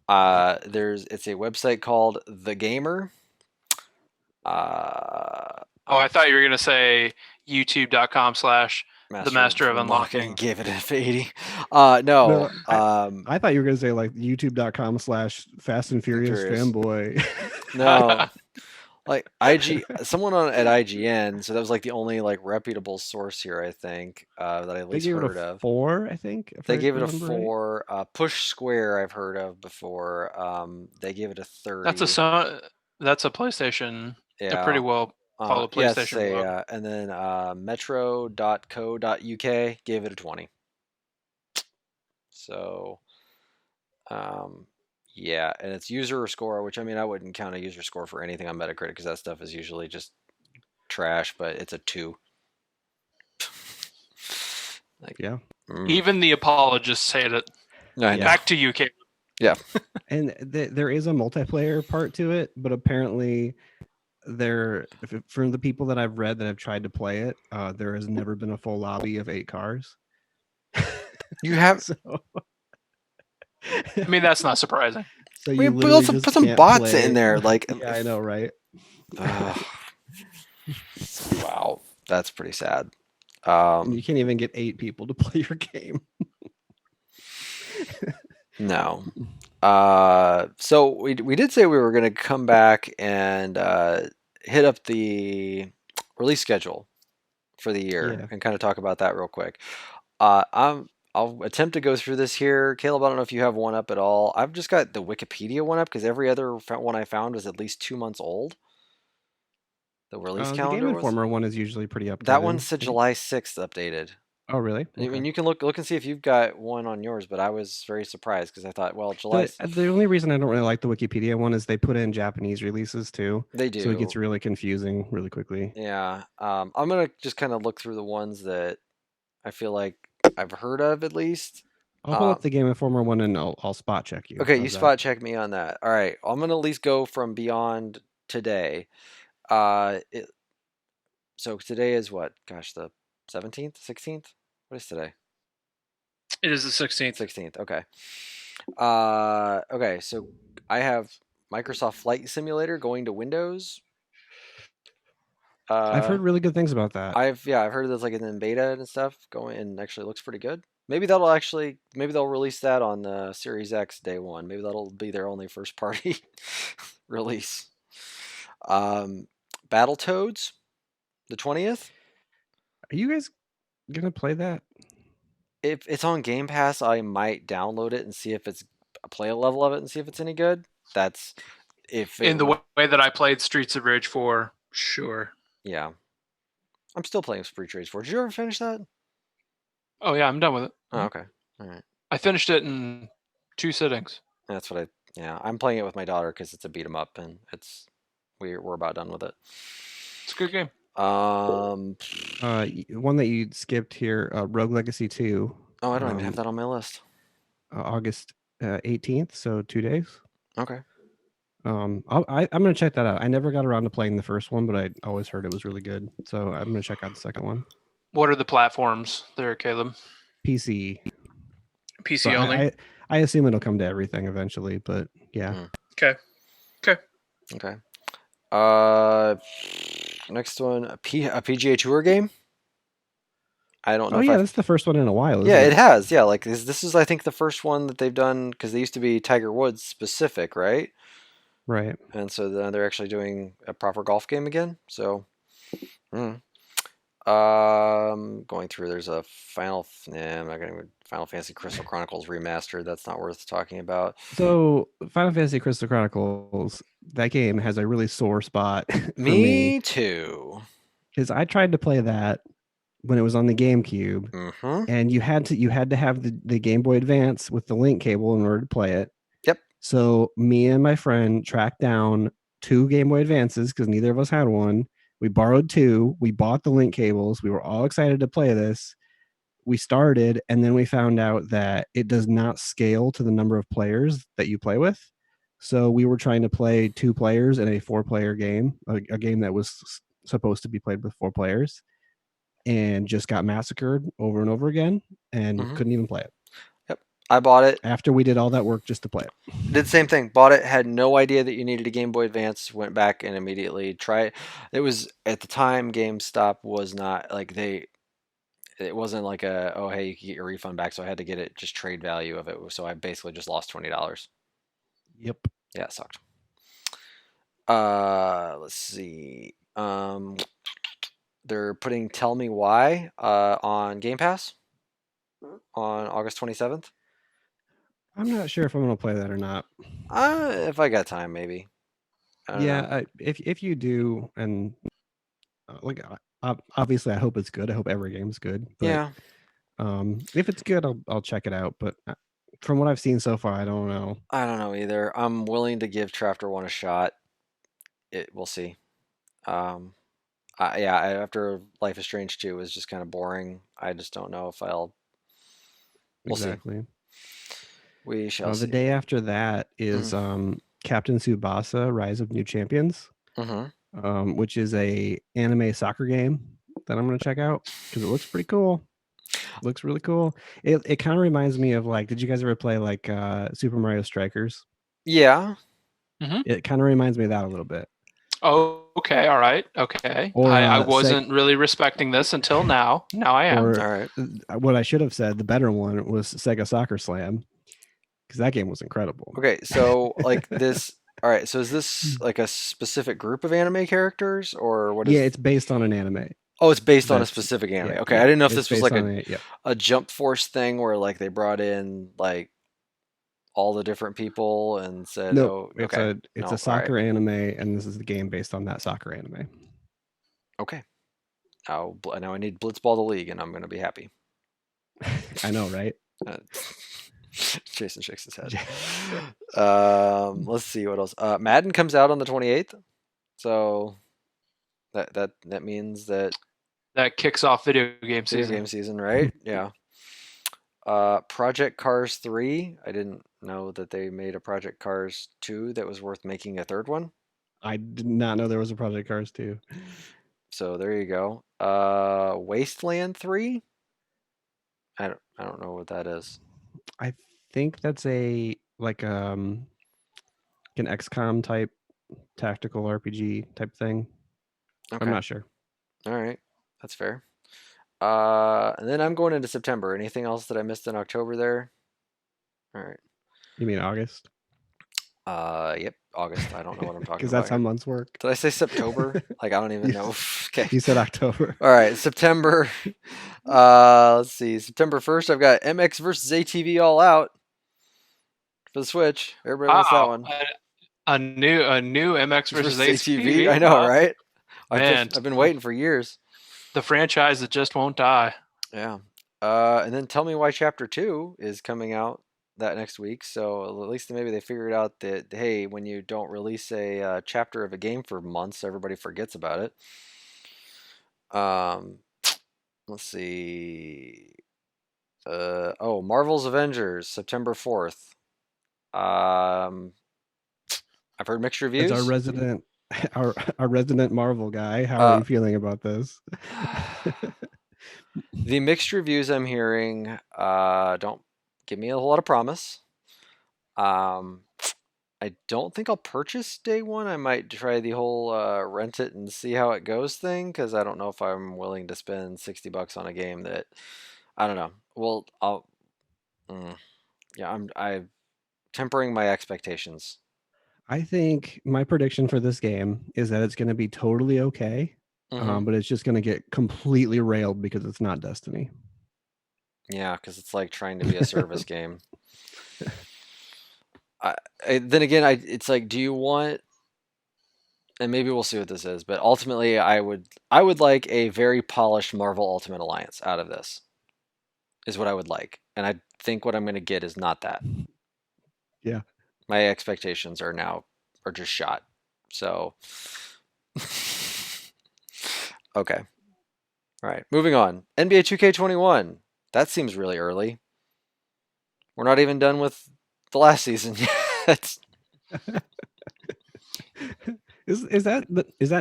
It's a website called The Gamer. I thought you were gonna say youtube.com/The Master of Unlocking. Gave it an 80. No. I thought you were gonna say like youtube.com/Fast and Furious fanboy. No. Like someone at IGN, so that was like the only like reputable source here, I think, that I at least heard of. 4, I think. They gave it a 4. Push Square I've heard of before. They gave it a 30. That's a PlayStation. Yeah. A pretty well followed PlayStation blog. And then metro.co.uk gave it a 20. So yeah, and it's user score, which I mean, I wouldn't count a user score for anything on Metacritic because that stuff is usually just trash, but it's a 2. Like, yeah. Even the apologists say that. Back to you, Caleb. Yeah. And there is a multiplayer part to it, but apparently from the people that I've read that have tried to play it, there has never been a full lobby of 8 cars. You have... I mean, that's not surprising. So we also put some bots in there. Like, yeah, I know, right? Wow, that's pretty sad. You can't even get 8 people to play your game. No. So we did say we were going to come back and hit up the release schedule for the year and kind of talk about that real quick. I'll attempt to go through this here. Caleb, I don't know if you have one up at all. I've just got the Wikipedia one up because every other one I found was at least 2 months old. The release The Game calendar was? Informer one is usually pretty updated. That one said July 6th updated. Oh, really? I mean, you can look and see if you've got one on yours, but I was very surprised because I thought, well, July. The only reason I don't really like the Wikipedia one is they put in Japanese releases too. They do. So it gets really confusing really quickly. Yeah. I'm gonna just kind of look through the ones that I feel like I've heard of at least. I'll pull up the Game Informer one and I'll spot check you. Okay, you spot check me on that. All right, I'm gonna at least go from beyond today. So today is what? Gosh, the 17th, 16th. What is today? It is the 16th. 16th. Okay. Okay. So I have Microsoft Flight Simulator going to Windows. I've heard really good things about that. I've heard that's like in beta and stuff going, and actually looks pretty good. Maybe they'll release that on the Series X day one. Maybe that'll be their only first party release. Battletoads, the 20th. Are you guys gonna play that? If it's on Game Pass, I might download it and see if it's play a level of it and see if it's any good. That's if in the way that I played Streets of Rage 4, sure. Yeah, I'm still playing Streets of Rage 4. Did you ever finish that? Oh yeah, I'm done with it. Oh, okay, all right. I finished it in 2 sittings. That's what I'm playing it with my daughter because it's a beat 'em up and we're about done with it. It's a good game. One that you skipped here, Rogue Legacy 2. Oh, I don't even have that on my list. August 18th, so 2 days. Okay. I'm gonna check that out. I never got around to playing the first one, but I always heard it was really good. So I'm gonna check out the second one. What are the platforms there, Caleb? PC. PC only. I assume it'll come to everything eventually, but yeah. Okay. Next one, a PGA Tour game. I don't know. Oh yeah, that's the first one in a while. Yeah, it has. Yeah, like this is I think the first one that they've done because they used to be Tiger Woods specific, right? Right. And so then they're actually doing a proper golf game again. So, going through. There's a I'm not going to Final Fantasy Crystal Chronicles Remastered. That's not worth talking about. So Final Fantasy Crystal Chronicles, that game has a really sore spot. For me too. Because I tried to play that when it was on the GameCube, and you had to have the Game Boy Advance with the link cable in order to play it. Yep. So me and my friend tracked down 2 Game Boy Advances because neither of us had one. We borrowed 2. We bought the link cables. We were all excited to play this. We started, and then we found out that it does not scale to the number of players that you play with. So we were trying to play 2 players in a 4-player game, a game that was supposed to be played with 4 players, and just got massacred over and over again and couldn't even play it. Yep. I bought it. After we did all that work just to play it. Did the same thing. Bought it, had no idea that you needed a Game Boy Advance, went back and immediately tried. It was, at the time, GameStop was not, like, it wasn't like hey, you can get your refund back, so I had to get it just trade value of it. So I basically just lost $20. Yep. Yeah, it sucked. Let's see. They're putting Tell Me Why on Game Pass on August 27th. I'm not sure if I'm going to play that or not. If I got time, maybe. If you do, and obviously I hope it's good. I hope every game's good. But, yeah. If it's good, I'll check it out. But from what I've seen so far, I don't know. I don't know either. I'm willing to give Chapter 1 a shot. We'll see. After Life is Strange 2 was just kind of boring. I just don't know if We'll exactly. see. We shall see. The day after that is Captain Tsubasa: Rise of New Champions, which is a anime soccer game that I'm going to check out because it looks pretty cool. Looks really cool. It kind of reminds me of, like, did you guys ever play like Super Mario Strikers? Yeah. It kind of reminds me of that a little bit. Oh, okay. All right. Okay. Or, I wasn't really respecting this until now. Now I am. All right. What I should have said, the better one, was Sega Soccer Slam, because that game was incredible. Okay, so like this. All right, so is this like a specific group of anime characters, or what? Yeah, it's based on an anime. Oh, it's based on a specific anime. Yeah, okay, I didn't know if this was like a Jump Force thing where like they brought in like all the different people and said, no, it's a soccer anime, and this is the game based on that soccer anime. Okay. Now I need Blitzball the League, and I'm going to be happy. I know, right? Jason shakes his head. Let's see what else. Madden comes out on the 28th, so that means that kicks off video game season, right? Yeah. Project Cars 3. I didn't know that they made a Project Cars 2 that was worth making a third one. I did not know there was a Project Cars 2. So there you go. Wasteland 3. I don't know what that is. I think that's an XCOM type tactical RPG type thing. Okay. I'm not sure. All right, that's fair. And then I'm going into September. Anything else that I missed in October there? All right. You mean August? Yep, August. I don't know what I'm talking about. Because that's how months work. Did I say September? Like, I don't even know. Okay. You said October. All right, September. Let's see. September 1st, I've got MX versus ATV All Out for the Switch. Everybody wants that one. A new MX versus ATV. I know, right? Man, I've been waiting for years. The franchise that just won't die. Yeah. And then Tell Me Why Chapter 2 is coming out that next week. So at least maybe they figured out that, hey, when you don't release a chapter of a game for months, everybody forgets about it. Let's see. Marvel's Avengers, September 4th. I've heard mixed reviews. It's our resident Marvel guy. How are you feeling about this? The mixed reviews I'm hearing don't give me a whole lot of promise. I don't think I'll purchase day one. I might try the whole rent it and see how it goes thing, because I don't know if I'm willing to spend $60 on a game that I don't know. Well, I'm tempering my expectations. I think my prediction for this game is that it's going to be totally okay, but it's just going to get completely railed because it's not Destiny. Yeah, because it's like trying to be a service game. Then again, it's like, do you want? And maybe we'll see what this is, but ultimately, I would like a very polished Marvel Ultimate Alliance out of this. Is what I would like, and I think what I'm going to get is not that. Yeah, my expectations are just shot. So, okay, all right, moving on. NBA 2K21. That seems really early. We're not even done with the last season yet. Is that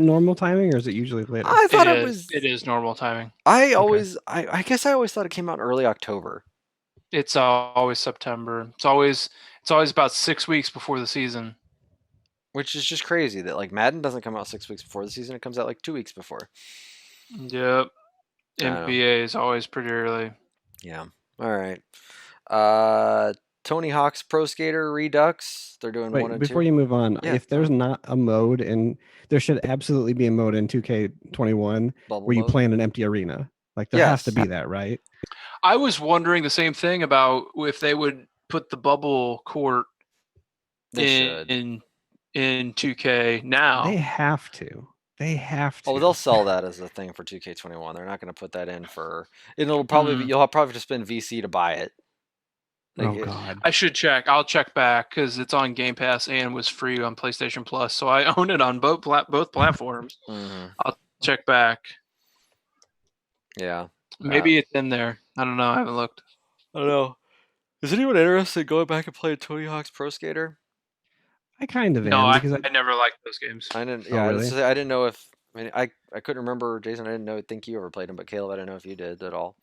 normal timing, or is it usually later? I thought it was. It is normal timing. I guess I always thought it came out in early October. It's always September. It's always about 6 weeks before the season. Which is just crazy that like Madden doesn't come out 6 weeks before the season; it comes out like 2 weeks before. Yep. NBA is always pretty early. Yeah. All right. Tony Hawk's Pro Skater Redux. They're doing 1 and 2. Before you move on, if there's not a mode, and there should absolutely be a mode in 2K21 where you play in an empty arena. Like there has to be that, right? I was wondering the same thing about if they would put the bubble court in 2K now. They have to. Oh, they'll sell that as a thing for 2K21. They're not going to put that in for. It'll probably you'll probably have to spend VC to buy it. Like God! I should check. I'll check back because it's on Game Pass and was free on PlayStation Plus, so I own it on both platforms. I'll check back. Yeah. Maybe it's in there. I don't know. I haven't looked. I don't know. Is anyone interested in going back and playing Tony Hawk's Pro Skater? I kind of am. No, because I never liked those games. I didn't. Yeah, really? I didn't know if. I couldn't remember, Jason. I didn't think you ever played them, but Caleb, I didn't know if you did at all.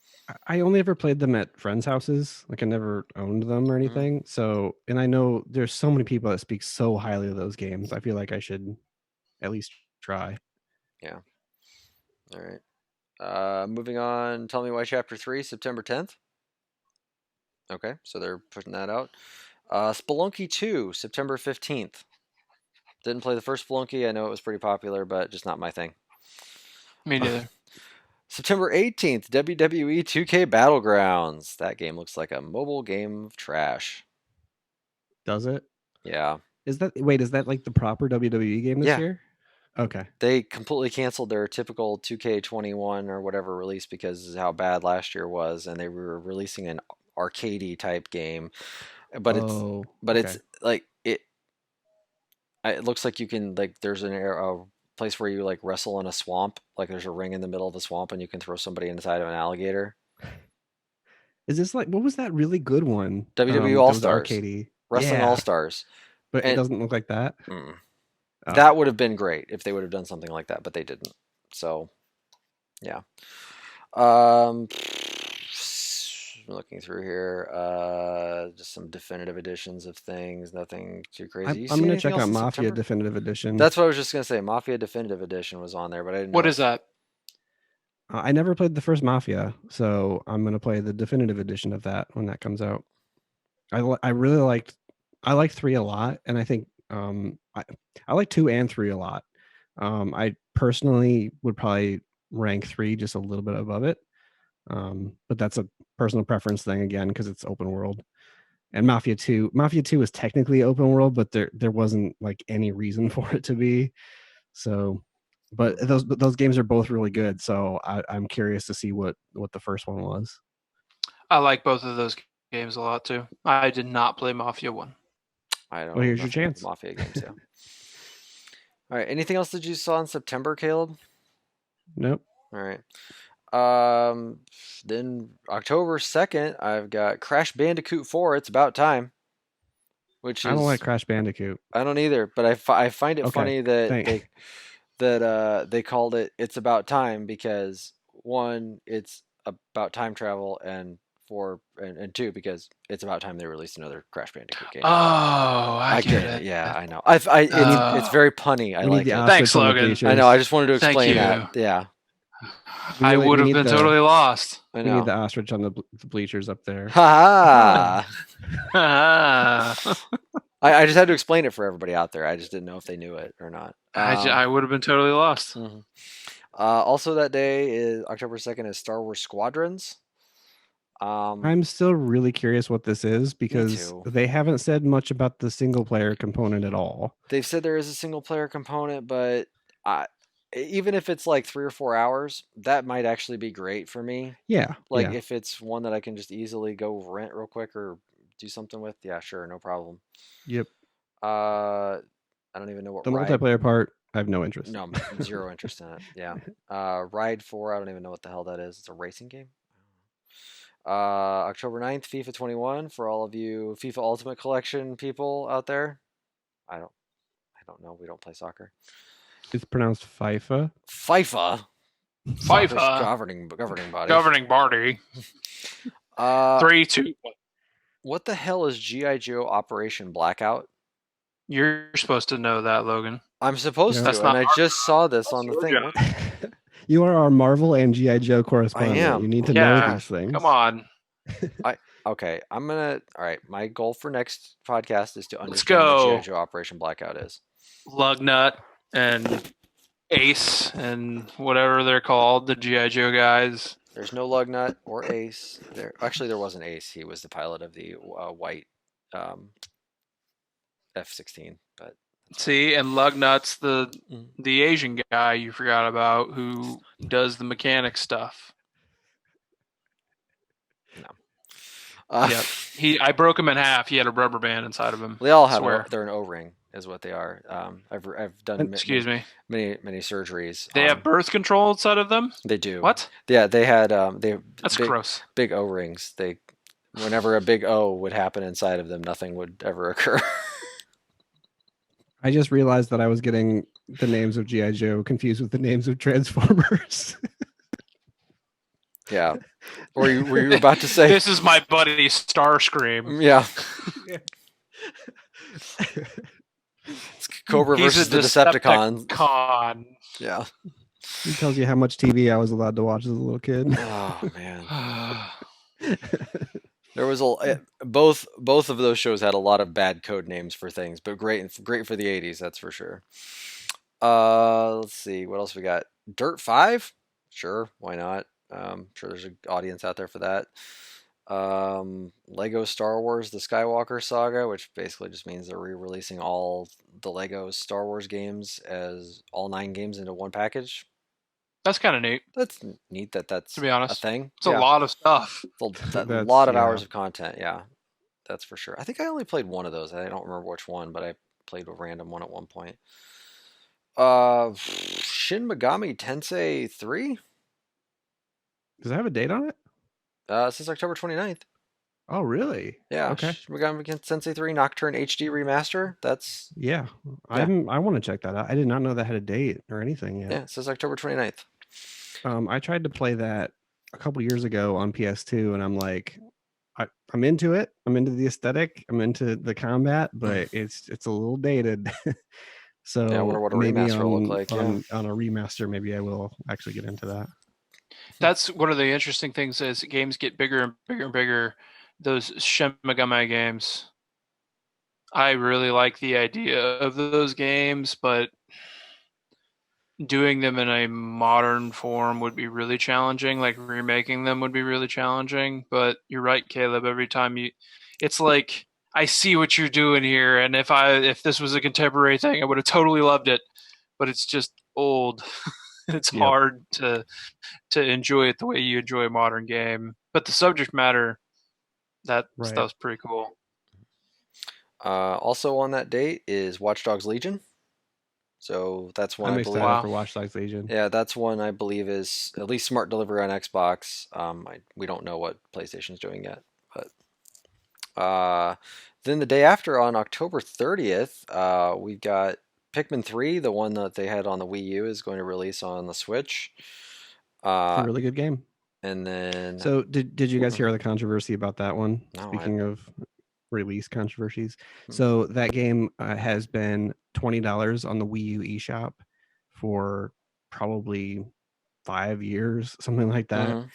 I only ever played them at friends' houses. Like I never owned them or anything. So, and I know there's so many people that speak so highly of those games. I feel like I should at least try. Yeah. All right. Moving on. Tell Me Why Chapter 3, September 10th. Okay, so they're putting that out. Spelunky 2, September 15th. Didn't play the first Spelunky. I know it was pretty popular, but just not my thing. Me neither. September 18th, WWE 2K Battlegrounds. That game looks like a mobile game of trash. Does it? Yeah. Is that like the proper WWE game this year? Okay. They completely canceled their typical 2K21 or whatever release because of how bad last year was, and they were releasing an arcadey type game. But it's Oh, but it's okay. like it looks like you can like there's a place where you like wrestle in a swamp, like there's a ring in the middle of a swamp and you can throw somebody inside of an alligator. Is this like what was that really good one? WWE All That was Stars, arcadey. Wrestling All Yeah, Stars, but it and doesn't look like that. mm, Oh, that would have been great if they would have done something like that, but they didn't. So yeah. Um, looking through here, just some definitive editions of things. Nothing too crazy. You I'm see gonna anything check else out in Mafia September? Definitive Edition. That's what I was just gonna say. Mafia Definitive Edition was on there, but I didn't know. What is that? I never played the first Mafia, so I'm gonna play the definitive edition of that when that comes out. I really I like 3 a lot, and I think I like 2 and 3 a lot. I personally would probably rank 3 just a little bit above it, but that's a personal preference thing again because it's open world. And Mafia 2 is technically open world, but there wasn't like any reason for it to be. So, but those games are both really good. So I'm curious to see what the first one was. I like both of those games a lot too. I did not play Mafia 1. I don't Well, know here's your nothing about chance. the Mafia games. Yeah. All right. Anything else that you saw in September, Caleb? Nope. All right. Then October 2nd, I've got Crash Bandicoot 4. It's about time. Which I don't like is Crash Bandicoot. I don't either, but I find it Okay. funny that Thank. they called it It's About Time because one, it's about time travel, and and two, because it's about time they released another Crash Bandicoot game. Oh, I get it. Yeah, I know. It's very punny. I We need like the it. ostrich Thanks, on the Logan. bleachers. I know. I just wanted to Thank explain you. that. Yeah, I would have been totally lost. I We need know. the ostrich on the bleachers up there. Ha ha! I I just had to explain it for everybody out there. I just didn't know if they knew it or not. would have been totally lost. Mhm. Also that day is October 2nd is Star Wars Squadrons. I'm still really curious what this is because too. they haven't said much about the single player component at all. They've said there is a single player component, but even if it's like 3 or 4 hours, that might actually be great for me. Yeah. Like yeah. if it's one that I can just easily go rent real quick or do something with, yeah, sure, no problem. Yep. I don't even know what The ride. multiplayer part, I have no interest. No, zero interest in it. Yeah. Ride 4, I don't even know what the hell that is. It's a racing game. October 9th, FIFA 21 for all of you FIFA Ultimate Collection people out there. I don't know. We don't play soccer. It's pronounced FIFA. FIFA. Soccer's governing body. Governing body. 3, 2, 1. What the hell is G.I. Joe Operation Blackout? You're supposed to know that, Logan. I'm supposed Yeah. to, and I just saw this on the thing. What? You are our Marvel and G.I. Joe correspondent. I am. You need to know these things. Come on. Okay, all right. My goal for next podcast is to Let's understand what go. G.I. Joe Operation Blackout is. Lugnut and Ace and whatever they're called, the G.I. Joe guys. There's no Lugnut or Ace. There was an Ace. He was the pilot of the white F-16. But see, and Lugnut's the Asian guy you forgot about who does the mechanic stuff. No. Yep. I broke him in half. He had a rubber band inside of him. They all have. They're an O-ring, is what they are. I've done. Excuse me. Many surgeries. They have birth control inside of them. They do. What? Yeah, they had. That's gross. Big O-rings. Whenever a big O would happen inside of them, nothing would ever occur. I just realized that I was getting the names of G.I. Joe confused with the names of Transformers. Yeah. Were you about to say? This is my buddy Starscream. Yeah. It's Cobra versus the Decepticons. Yeah. He tells you how much TV I was allowed to watch as a little kid. Oh man. There was both of those shows had a lot of bad code names for things, but great for the 80s, that's for sure. Let's see what else we got. Dirt 5? Sure, why not? Sure there's an audience out there for that. Lego Star Wars: The Skywalker Saga, which basically just means they're re-releasing all the Lego Star Wars games as all 9 games into one package. That's kind of neat, That's neat that to that's be a honest. thing. It's a Yeah, lot of stuff. it's a That's lot of yeah. hours of content. Yeah, that's for sure. I think I only played one of those. I don't remember which one, but I played a random one at one point. Shin Megami Tensei 3? Does it have a date on it? Since October 29th. Oh, really? Yeah, Okay. Shin Megami Tensei 3 Nocturne HD Remaster. That's Yeah. Yeah. I want to check that out. I did not know that had a date or anything yet. yeah, it says October 29th. I tried to play that a couple years ago on PS2, and I'm like, I'm into it. I'm into the aesthetic. I'm into the combat, but it's a little dated. So Yeah, I wonder what a maybe remaster will look like. Yeah. on a remaster, maybe I will actually get into that. That's one of the interesting things as games get bigger and bigger and bigger. Those Shin Megami games, I really like the idea of those games, but doing them in a modern form would be really challenging. Like remaking them would be really challenging. But you're right, Caleb. Every time it's like I see what you're doing here, and if this was a contemporary thing, I would have totally loved it. But it's just old. It's Yep. hard to enjoy it the way you enjoy a modern game. But the subject matter, that Right. stuff's pretty cool. Also on that date is Watchdogs Legion. So that's one I'm I excited believe. for Watchdogs Legion. Yeah, that's one I believe is at least smart delivery on Xbox. We don't know what PlayStation's doing yet, but then the day after on October 30th, we've got Pikmin 3, the one that they had on the Wii U, is going to release on the Switch. It's a really good game. And then, so did you guys hear the controversy about that one? No, Speaking of release controversies, Hmm. so that game has been $20 on the Wii U eShop for probably 5 years, something like that.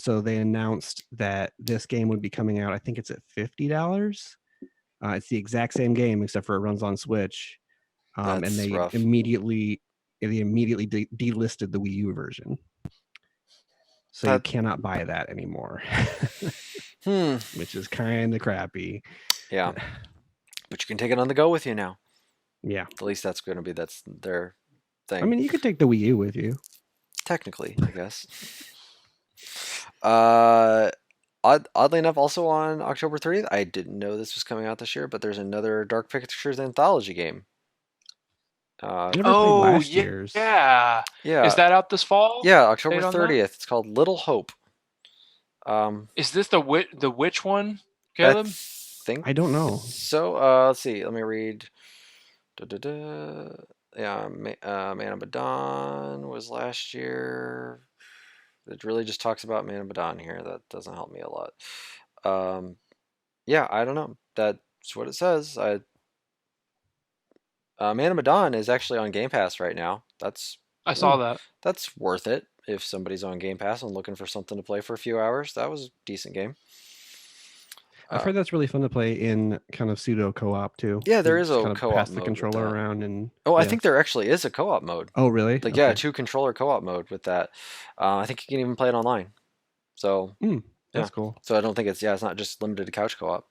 So they announced that this game would be coming out. I think it's at $50. It's the exact same game except for it runs on Switch. And That's they rough. immediately delisted the Wii U version. So you cannot buy that anymore. Which is kind of crappy. Yeah. But you can take it on the go with you now. Yeah. At least that's their thing. I mean, you could take the Wii U with you. Technically, I guess. Oddly enough, also on October 30th, I didn't know this was coming out this year, but there's another Dark Pictures anthology game. I never played last year's. Yeah. Is that out this fall? Yeah, October 30th. It's called Little Hope. Is this the witch one, Caleb? I don't know. So, let's see. Let me read. Yeah, Man of Medan was last year. It really just talks about Man of Medan here. That doesn't help me a lot. Yeah, I don't know. That's what it says. Man of Medan is actually on Game Pass right now. I saw that. That's worth it if somebody's on Game Pass and looking for something to play for a few hours. That was a decent game. I've heard that's really fun to play in kind of pseudo co-op too. Yeah, there is a kind of co-op pass mode the controller around and. I think there actually is a co-op mode. Oh, really? Like, yeah, 2-controller co-op mode with that. I think you can even play it online. So that's cool. So I don't think it's not just limited to couch co-op.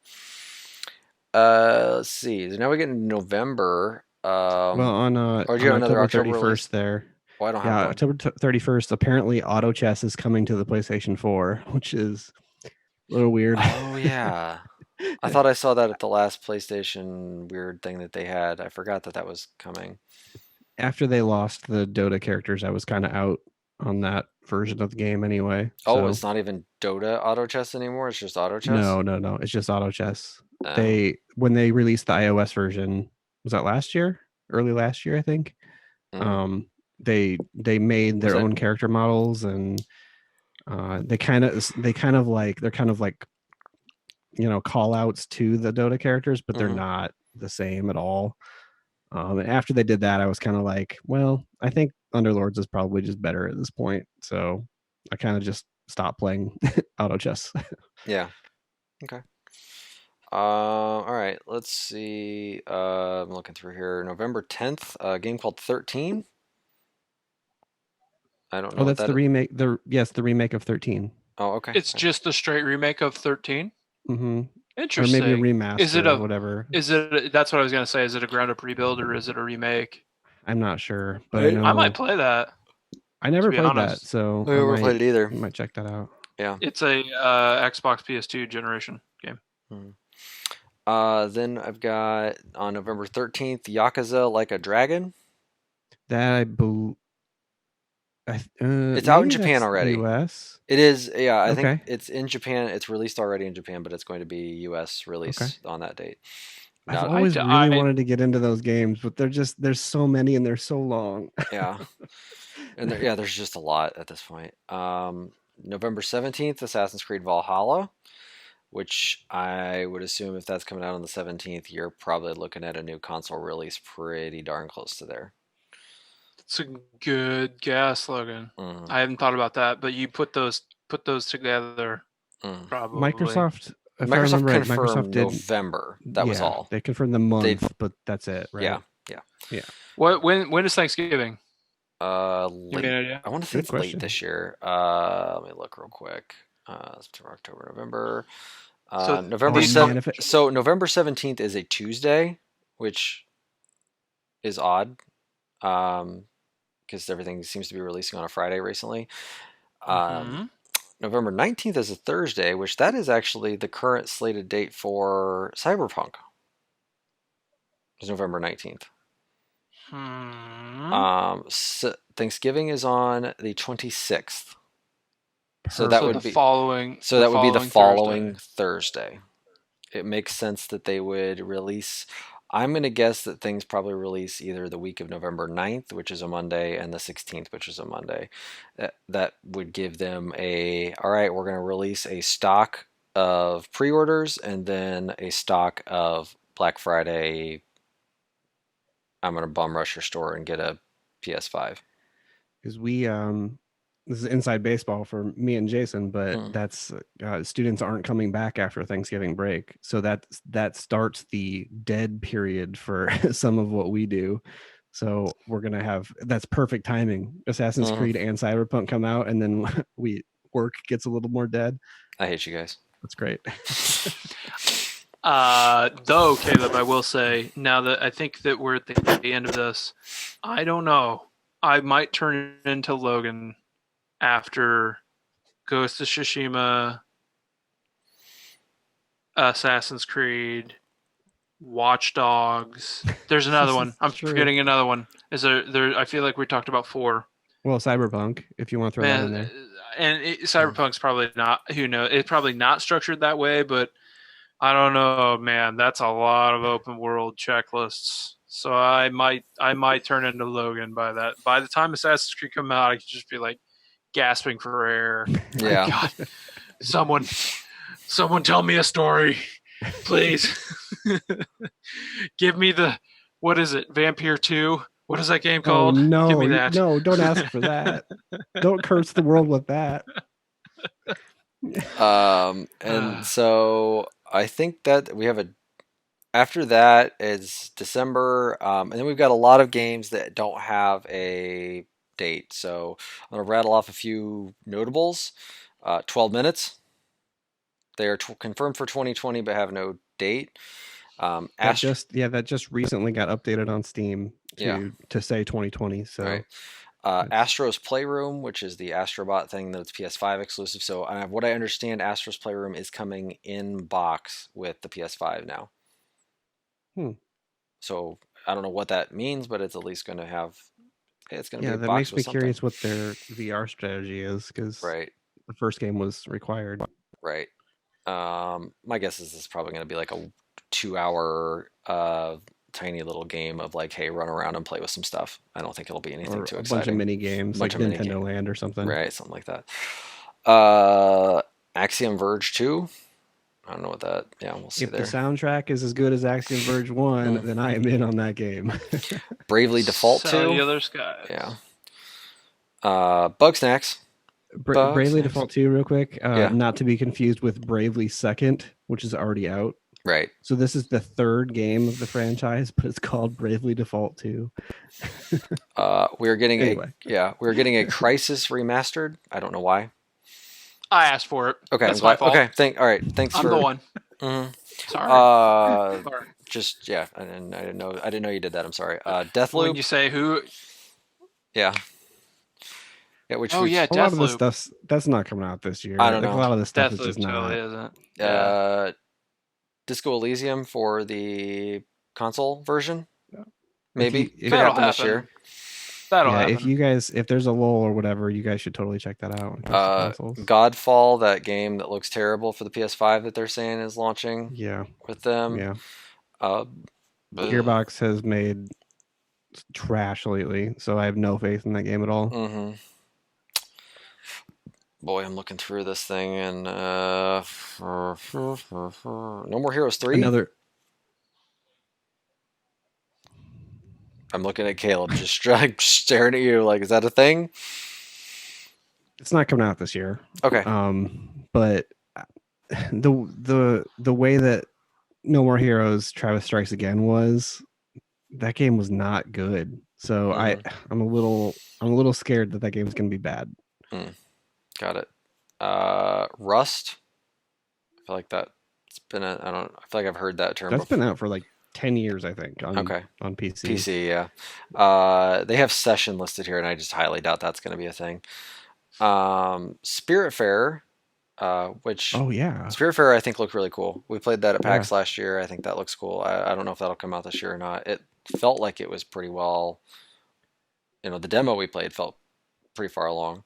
Let's see. Now we get into November. Well, on or do you have another October October 31st there. Well, I don't have one. October 31st. Apparently, Auto Chess is coming to the PlayStation 4, which is a little weird. Oh yeah. I thought I saw that at the last PlayStation weird thing that they had. I forgot that was coming. After they lost the Dota characters, I was kind of out on that version of the game anyway. Oh, it's not even Dota Auto Chess anymore? It's just Auto Chess? No. It's just Auto Chess. When they released the iOS version, was that last year? Early last year, I think. They made their own character models, and they're kind of like call outs to the Dota characters, but they're not the same at all. And after they did that, I was kind of like, well, I think Underlords is probably just better at this point. So I kind of just stopped playing Auto Chess. Yeah. Okay. All right. Let's see. I'm looking through here. November 10th, a game called 13. I don't know. Oh, that's the remake. The remake of 13. Oh, okay. It's just the straight remake of 13. Mm-hmm. Interesting. Or maybe a remaster. Is it a whatever? That's what I was gonna say. Is it a ground up rebuild or is it a remake? I'm not sure, but I know I might play that. I never be played honest. that, so I never played it either. I might check that out. Yeah. It's a Xbox PS2 generation game. Then I've got on November 13th, Yakuza Like a Dragon. That I believe. It's out in Japan already. US. It is, yeah. I Okay. think it's in Japan. It's released already in Japan, but it's going to be US release on that date. I've always really wanted to get into those games, but there's so many and they're so long. Yeah, and there's just a lot at this point. November 17th, Assassin's Creed Valhalla, which I would assume if that's coming out on the 17th, you're probably looking at a new console release pretty darn close to there. It's a good guess, Logan. I haven't thought about that, but you put those together. Probably. Microsoft confirmed Microsoft did November. That was all. They confirmed the month, but that's it, right? Yeah. When is Thanksgiving? Late. I want to say it's late this year. Let me look real quick. September, October, November. November 7th. So November 17th is a Tuesday, which is odd. Because everything seems to be releasing on a Friday recently. November 19th is a Thursday, which that is actually the current slated date for Cyberpunk. It's November 19th. So Thanksgiving is on the 26th. So that would be the following Thursday. It makes sense that they would release. I'm going to guess that things probably release either the week of November 9th, which is a Monday, and the 16th, which is a Monday. That would give them all right, we're going to release a stock of pre-orders and then a stock of Black Friday. I'm going to bum rush your store and get a PS5. Because this is inside baseball for me and Jason, but that's students aren't coming back after Thanksgiving break, so that starts the dead period for some of what we do. So we're gonna have that's perfect timing. Assassin's Creed and Cyberpunk come out, and then work gets a little more dead. I hate you guys. That's great. Though, Caleb, I will say now that I think that we're at the end of this, I don't know. I might turn into Logan after Ghost of Tsushima, Assassin's Creed, Watchdogs. There's another one. I'm forgetting another one. Is there? I feel like we talked about 4. Well, Cyberpunk, if you want to throw that in there. And Cyberpunk's probably not. Who knows? It's probably not structured that way, but I don't know, man. That's a lot of open world checklists. So I might turn into Logan by that. By the time Assassin's Creed come out, I could just be like gasping for air. Yeah. God, someone tell me a story, please. Give me what is it? Vampire 2? What is that game called? Oh, no, give me that. No, don't ask for that. Don't curse the world with that. And so I think that we have after that is December, and then we've got a lot of games that don't have a date. So I'm going to rattle off a few notables. 12 Minutes. They are confirmed for 2020 but have no date. That just recently got updated on Steam to say 2020. So right. Astro's Playroom, which is the Astrobot thing that's PS5 exclusive. So what I understand, Astro's Playroom is coming in box with the PS5 now. So I don't know what that means, but it's at least going to have. It's going to be a box. That makes me something. Curious what their VR strategy is, because the first game was required. Right. My guess is this is probably going to be like a 2-hour tiny little game of like, hey, run around and play with some stuff. I don't think it'll be anything too exciting. A bunch of mini games, like Nintendo Land or something. Right, something like that. Axiom Verge 2. I don't know what that. Yeah, we'll see. If the soundtrack is as good as Axiom Verge 1, then I am in on that game. Bravely Default 2. Cellular Skies. Yeah. Bugsnax. Bravely Default 2, real quick. Not to be confused with Bravely Second, which is already out. Right. So this is the third game of the franchise, but it's called Bravely Default 2. We're getting a Crisis Remastered. I don't know why. I asked for it. Okay, That's I'm glad. my fault. Okay, all right. Thanks I'm for the one. Mhm. Sorry. Sorry. Just yeah, I didn't know you did that. I'm sorry. When Deathloop. you say who, Yeah. Yeah, which oh we yeah, A lot of this Deathloop. that's not coming out this year. I don't Like a know. lot of this stuff is Deathloop just totally not. isn't. Yeah. Disco Elysium for the console version. If you Maybe if could That'll happen this happen. year. That'll yeah, happen. if there's a lull or whatever, you guys should totally check that out when it comes to consoles. Godfall, that game that looks terrible for the PS5 that they're saying is launching Yeah, with them. yeah. Uh, Gearbox has made trash lately, so I have no faith in that game at all. Mm-hmm. Boy, I'm looking through this thing, and No More Heroes 3. Another. I'm looking at Caleb, just staring at you like, is that a thing? It's not coming out this year. Okay. But the way that No More Heroes Travis Strikes Again was, that game was not good. So I'm a little scared that game's gonna be bad. Got it. Rust. I feel like that's been I feel like I've heard that term That's before. been out for like 10 years, I think, on PC. PC, yeah. They have Session listed here, and I just highly doubt that's going to be a thing. Spiritfarer, which Spiritfarer I think looked really cool. We played that at PAX last year. I think that looks cool. I don't know if that'll come out this year or not. It felt like it was pretty well. The demo we played felt pretty far along.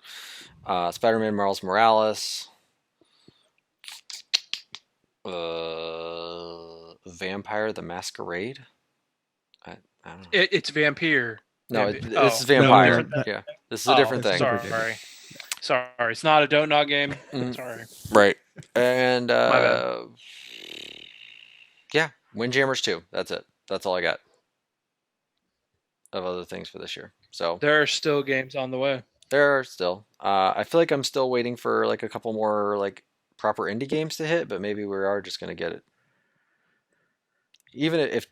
Spider-Man Miles Morales. Vampire the Masquerade. I don't know. It's Vampire. No, this is Vampire. No, yeah, this is a different thing. Sorry, it's not a Don't Not game. Sorry. Right. And My bad. Yeah, Windjammers 2. That's it. That's all I got of other things for this year. So there are still games on the way. There are still. I feel like I'm still waiting for like a couple more like proper indie games to hit, but maybe we are just gonna get it. Even if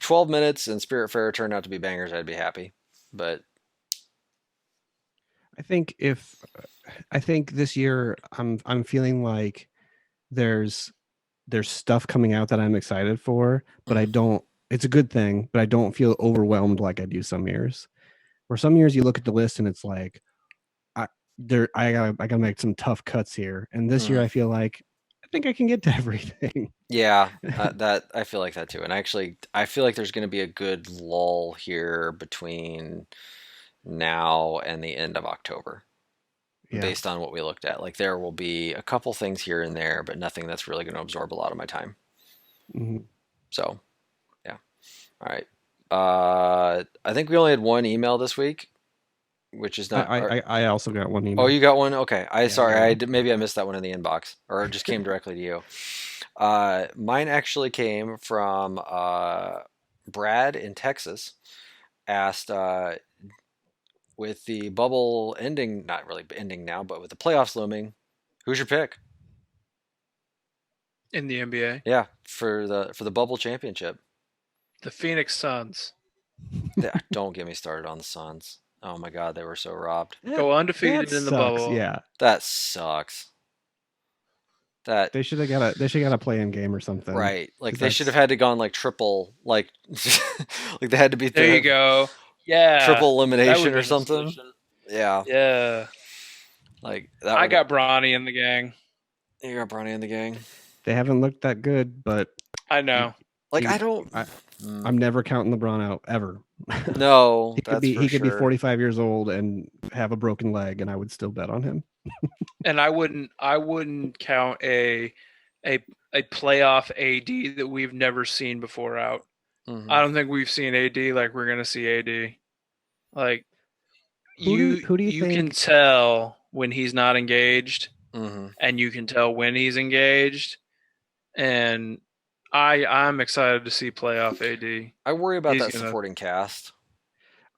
12 minutes and Spiritfarer turned out to be bangers, I'd be happy. But I think this year I'm feeling like there's stuff coming out that I'm excited for, but I don't. It's a good thing, but I don't feel overwhelmed like I do some years. Where some years you look at the list and it's like, I gotta make some tough cuts here. And this year I feel like I think I can get to everything. Yeah, that I feel like that too. And actually, I feel like there's going to be a good lull here between now and the end of October, based on what we looked at. Like there will be a couple things here and there, but nothing that's really going to absorb a lot of my time. Mm-hmm. So, yeah. All right. I think we only had one email this week, which is not. I also got one email. Oh, you got one? Okay. Maybe I missed that one in the inbox, or it just came directly to you. Mine actually came from Brad in Texas. Asked, with the bubble ending, not really ending now, but with the playoffs looming, who's your pick in the NBA? Yeah, for the bubble championship. The Phoenix Suns. Yeah, don't get me started on the Suns. Oh my God, they were so robbed. Go undefeated in the bubble. Yeah, that sucks. That they should have got a play-in game or something. Right, like they should have had to gone like triple, like like they had to be. There you go. Yeah, triple elimination or something. Yeah. Like that. I got Bronny in the gang. You got Bronny in the gang. They haven't looked that good, but I know. I'm never counting LeBron out ever. No, he could be 45 years old and have a broken leg, and I would still bet on him. And I wouldn't count a playoff AD that we've never seen before out. Mm-hmm. I don't think we've seen AD like we're gonna see AD. Like who do you think? Can tell when he's not engaged, and you can tell when he's engaged, and I'm excited to see playoff AD. I worry about that supporting cast.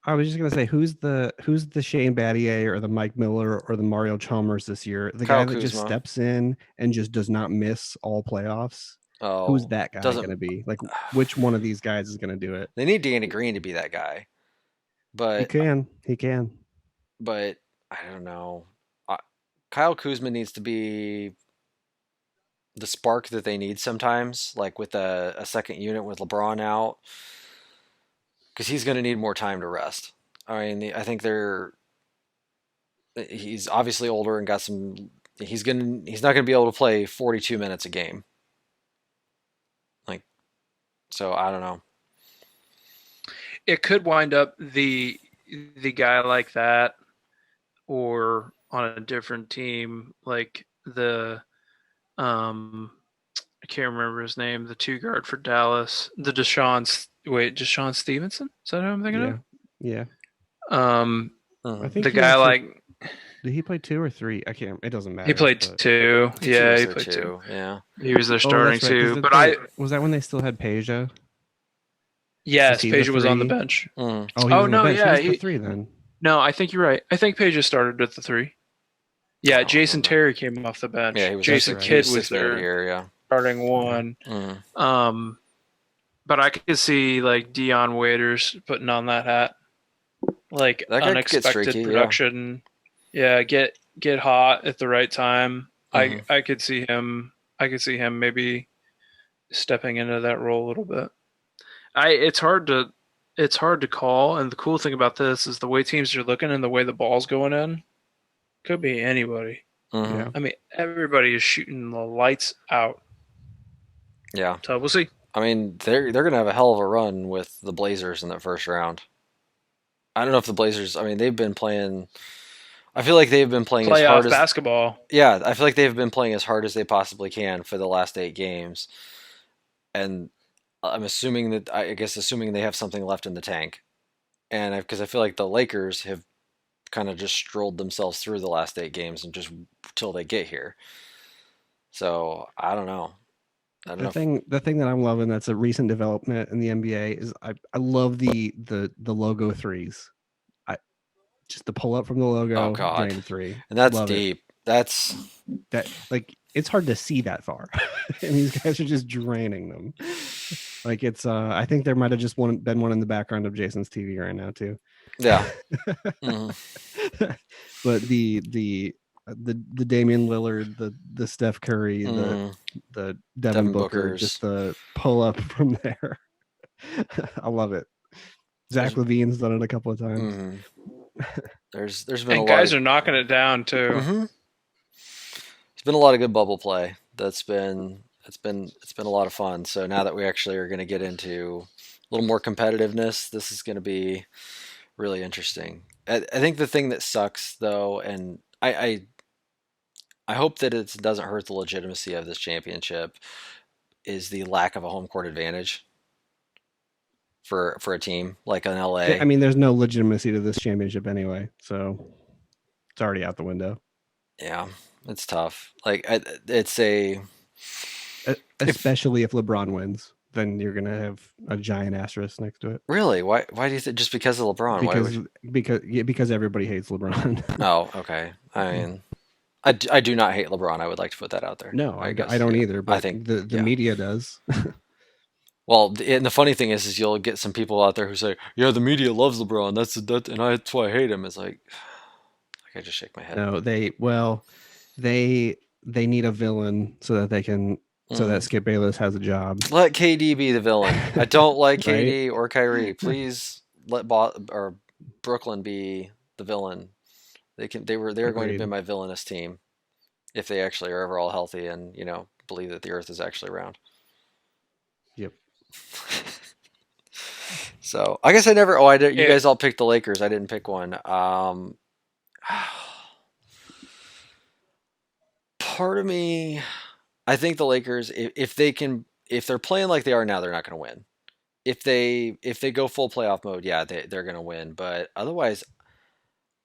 I was just gonna say, who's the Shane Battier or the Mike Miller or the Mario Chalmers this year? The guy that just steps in and just does not miss all playoffs. Oh, who's that guy gonna be? Like, which one of these guys is gonna do it? They need Danny Green to be that guy, but he can. But I don't know. Kyle Kuzma needs to be the spark that they need sometimes, like with a second unit with LeBron out, because he's going to need more time to rest. I mean, I think he's obviously older and got some. He's not gonna be able to play 42 minutes a game. Like, so I don't know. It could wind up the guy like that, or on a different team, like the I can't remember his name, the 2 guard for Dallas, the Deshaun Stevenson. Is that who I'm thinking Yeah, of? yeah. Mhm. I think The he guy actually like did he play 2 or 3? I can't. It doesn't he matter. played But 2. I think Yeah, was he there played 2. too. Yeah. He was their oh, starting that's right. 'Cause 2. But I was that when they still had Peja? Was yes, he the Peja was on the 3? bench. Mm. Oh, he was Oh on the no, bench. He yeah, was the 3 then. no, I think you're right. I think Peja started at the 3. I Yeah, don't Jason remember. Terry came off the bench. Yeah, he was. Jason right. Kidd He was 6 minute their here. Yeah. starting 1. Mm. But I could see like Dion Waiters putting on that hat, like That guy could get unexpected streaky. production. Yeah, get hot at the right time. Yeah. I could see him. I could see him maybe stepping into that role a little bit. It's hard to call. And the cool thing about this is the way teams are looking and the way the ball's going in. Could be anybody. Mm-hmm. Yeah. I mean, everybody is shooting the lights out. Yeah. So we'll see. I mean, they're gonna have a hell of a run with the Blazers in that first round. I don't know if the Blazers. I mean, they've been playing. I feel like they've been playing as hard Playoff as basketball. yeah. I feel like they've been playing as hard as they possibly can for the last 8 games, and I'm assuming that assuming they have something left in the tank, and because I feel like the Lakers have kind of just strolled themselves through the last 8 games and just till they get here. So I don't know. The thing that I'm loving that's a recent development in the NBA is I love the logo 3s. Just the pull up from the logo, Oh God, drain 3, and that's love deep. It. That's that like it's hard to see that far, and these guys are just draining them. Like it's I think there might have just been one in the background of Jason's TV right now too. Yeah. Mm-hmm. But the Damian Lillard, the Steph Curry, the Devin Booker, just the pull up from there. I love it. Zach Levine's done it a couple of times. Mm-hmm. There's been and guys are knocking it down too. Mm-hmm. There's been a lot of good bubble play. It's been a lot of fun. So now that we actually are going to get into a little more competitiveness, this is going to be really interesting. I think the thing that sucks though, and I hope that it doesn't hurt the legitimacy of this championship, is the lack of a home court advantage for a team like an LA. I mean, there's no legitimacy to this championship anyway, so it's already out the window. Yeah, it's tough. Like it's especially if LeBron wins, then you're gonna have a giant asterisk next to it. Really? Why do you think? Just because of LeBron? Because everybody hates LeBron. Oh, okay. I mean, I do not hate LeBron. I would like to put that out there. No, I don't either. But I think the media does. Well, and the funny thing is you'll get some people out there who say, "Yeah, the media loves LeBron. That's why I hate him." It's like I just shake my head. No, they need a villain so that they can so that Skip Bayless has a job. Let KD be the villain. I don't like KD or Kyrie. Please let Brooklyn be the villain. They're going to be my villainous team if they actually are ever all healthy and believe that the Earth is actually round. Yep. So I guess I never. Oh, I did. You guys all picked the Lakers. I didn't pick one. Part of me, I think the Lakers, if they're playing like they are now, they're not going to win. If they go full playoff mode, yeah, they're going to win. But otherwise,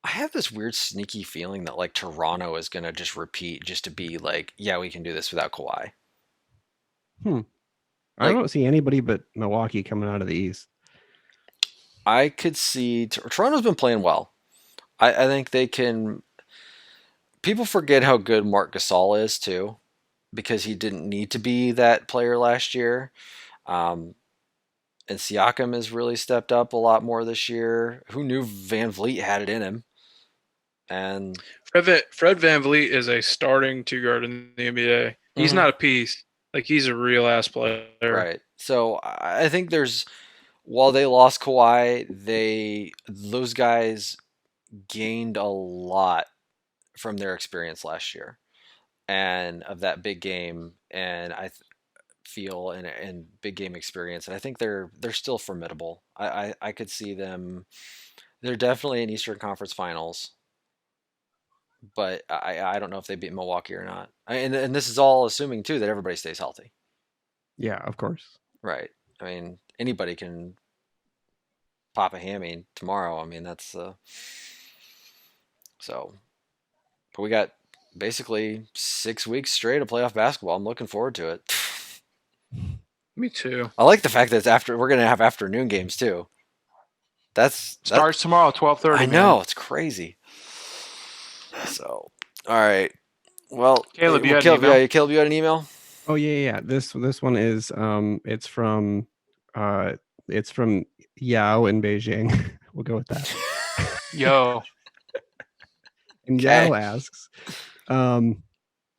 I have this weird sneaky feeling that like Toronto is going to just repeat just to be like, yeah, we can do this without Kawhi. I don't see anybody but Milwaukee coming out of the East. I could see Toronto's been playing well. I think they can. People forget how good Marc Gasol is too, because he didn't need to be that player last year. And Siakam has really stepped up a lot more this year. Who knew Van Vliet had it in him? And Fred VanVleet is a starting two guard in the NBA. He's not a piece. Like, he's a real ass player. Right. So I think while they lost Kawhi, those guys gained a lot from their experience last year and of that big game, and feel and big game experience, and I think they're still formidable. I could see them. They're definitely in Eastern Conference Finals, but I don't know if they beat Milwaukee or not. And this is all assuming too that everybody stays healthy. Yeah, of course. Right. I mean, anybody can pop a hammy tomorrow. I mean, that's so. But we got basically 6 weeks straight of playoff basketball. I'm looking forward to it. Me too. I like the fact that we're gonna have afternoon games too. Starts tomorrow, 12:30. I know, it's crazy. So, all right. Well, Caleb, you had an email? Caleb, you had an email? Oh yeah. This one is it's from Yao in Beijing. We'll go with that. Yo. And Yao asks,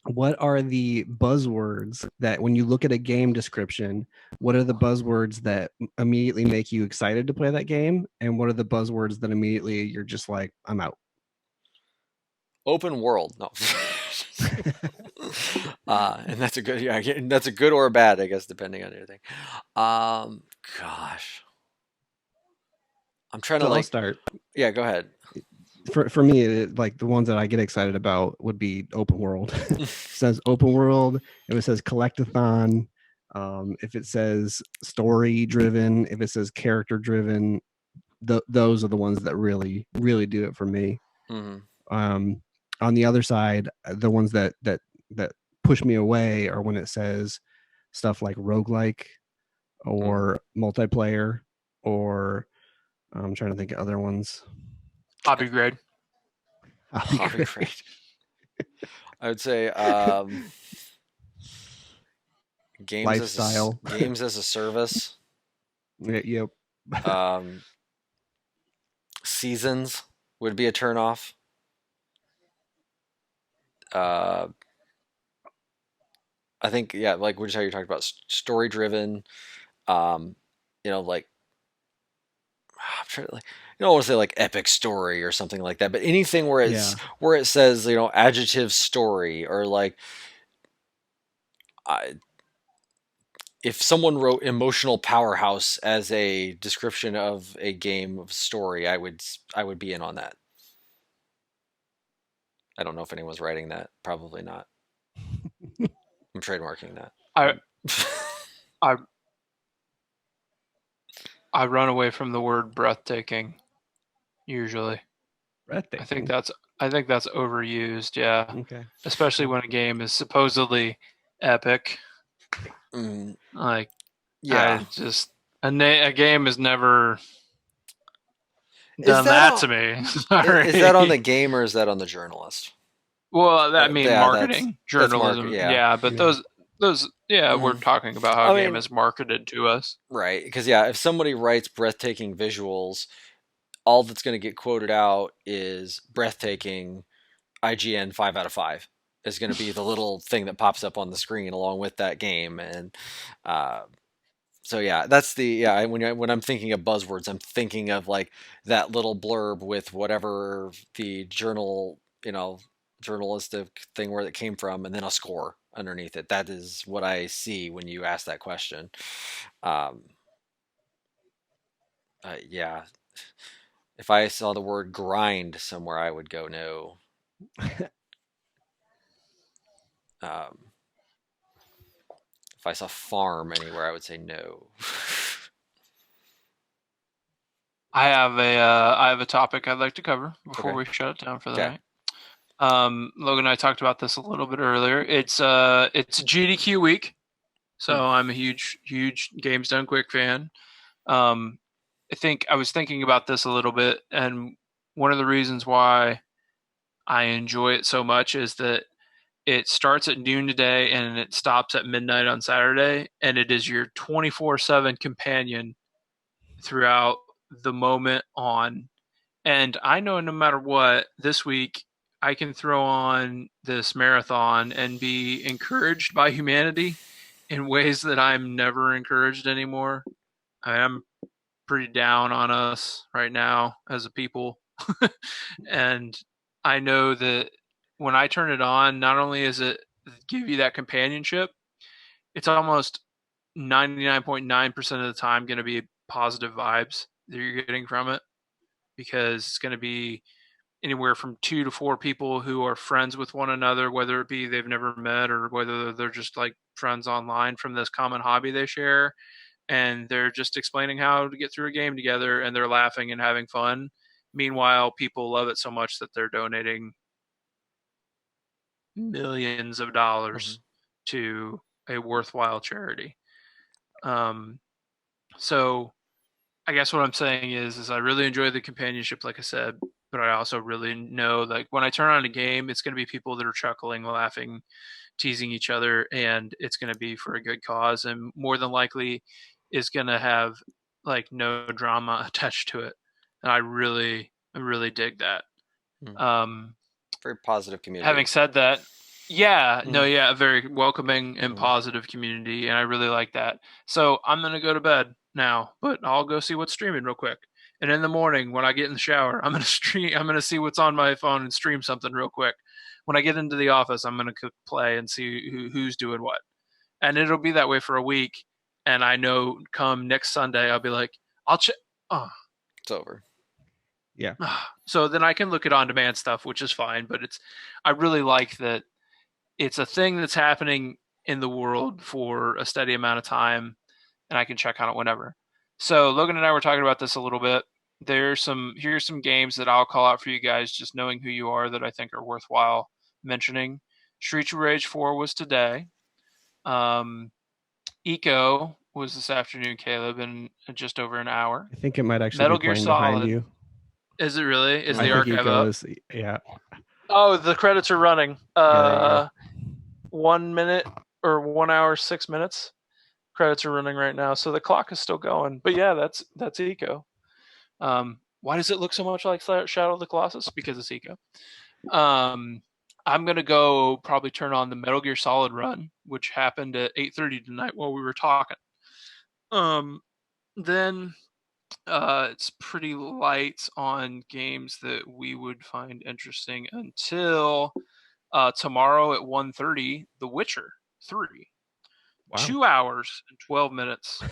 what are the buzzwords that when you look at a game description, what are the buzzwords that immediately make you excited to play that game? And what are the buzzwords that immediately you're just like, I'm out? Open world. No. And that's a good or a bad, I guess, depending on anything. Gosh. I'm trying to I'll start. Yeah, go ahead. For me, like the ones that I get excited about would be open world. It says open world. If it says collectathon, if it says story driven, if it says character driven, those are the ones that really, really do it for me. Mm-hmm. On the other side, the ones that push me away are when it says stuff like roguelike or multiplayer, or I'm trying to think of other ones. Hobby grade. Hobby grade. I would say games lifestyle. Games as a service. Yep. Seasons would be a turnoff. I think, yeah, like which how you talked about story driven. Like I'm trying to, like, you don't want to say like epic story or something like that, but anything where where it says, adjective story, or like if someone wrote emotional powerhouse as a description of a game of story, I would be in on that. I don't know if anyone's writing that. Probably not. I'm trademarking that. I run away from the word breathtaking. Usually, breathtaking. I think that's overused. Yeah. Okay. Especially when a game is supposedly epic. Like, yeah, a game has never done that to me. Is that on the game or is that on the journalist? Well, marketing, journalism. But those, we're talking about how a game is marketed to us. Right. Because, if somebody writes breathtaking visuals, all that's going to get quoted out is breathtaking IGN 5 out of 5 is going to be the little thing that pops up on the screen along with that game. And so, that's when I'm thinking of buzzwords, I'm thinking of like that little blurb with whatever the journalistic thing where it came from, and then a score underneath it. That is what I see when you ask that question. If I saw the word grind somewhere, I would go no. If I saw farm anywhere, I would say no. I have a topic I'd like to cover before we shut it down for the night. Logan and I talked about this a little bit earlier. It's GDQ week, so I'm a huge Games Done Quick fan. I think I was thinking about this a little bit, and one of the reasons why I enjoy it so much is that it starts at noon today and it stops at midnight on Saturday, and it is your 24/7 companion throughout the moment on. And I know no matter what, this week I can throw on this marathon and be encouraged by humanity in ways that I'm never encouraged anymore. I'm pretty down on us right now as a people. And I know that when I turn it on, not only is it give you that companionship, it's almost 99.9% of the time going to be positive vibes that you're getting from it, because it's going to be anywhere from 2 to 4 people who are friends with one another, whether it be they've never met or whether they're just like friends online from this common hobby they share, and they're just explaining how to get through a game together, and they're laughing and having fun. Meanwhile, people love it so much that they're donating millions of dollars to a worthwhile charity. So I guess what I'm saying is I really enjoy the companionship, like I said, but I also really know, like, when I turn on a game, it's going to be people that are chuckling, laughing, teasing each other, and it's going to be for a good cause, and more than likely is going to have like no drama attached to it. And I really dig that. Very positive community. Having said that, a very welcoming and positive community, and I really like that. So I'm gonna go to bed now, but I'll go see what's streaming real quick. And in the morning, when I get in the shower, I'm gonna see what's on my phone and stream something real quick. When I get into the office, I'm gonna play and see who's doing what, and it'll be that way for a week. And I know come next Sunday, I'll be like, I'll check. Oh, it's over. Yeah. So then I can look at on-demand stuff, which is fine. But I really like that it's a thing that's happening in the world for a steady amount of time, and I can check on it whenever. So Logan and I were talking about this a little bit. Here's some games that I'll call out for you guys, just knowing who you are, that I think are worthwhile mentioning. Streets of Rage 4 was today. Eco was this afternoon, Caleb, in just over an hour. I think it might actually Metal be Gear Solid behind you. Is it really? Is the archive up? Yeah. Oh, the credits are running. 1 minute or 1 hour 6 minutes. Credits are running right now, so the clock is still going. But yeah, that's Eco. Why does it look so much like Shadow of the Colossus? Because it's Eco. I'm gonna go probably turn on the Metal Gear Solid run, which happened at 8:30 tonight while we were talking. Then it's pretty light on games that we would find interesting until tomorrow at 1:30, The Witcher 3. Wow. 2 hours and 12 minutes.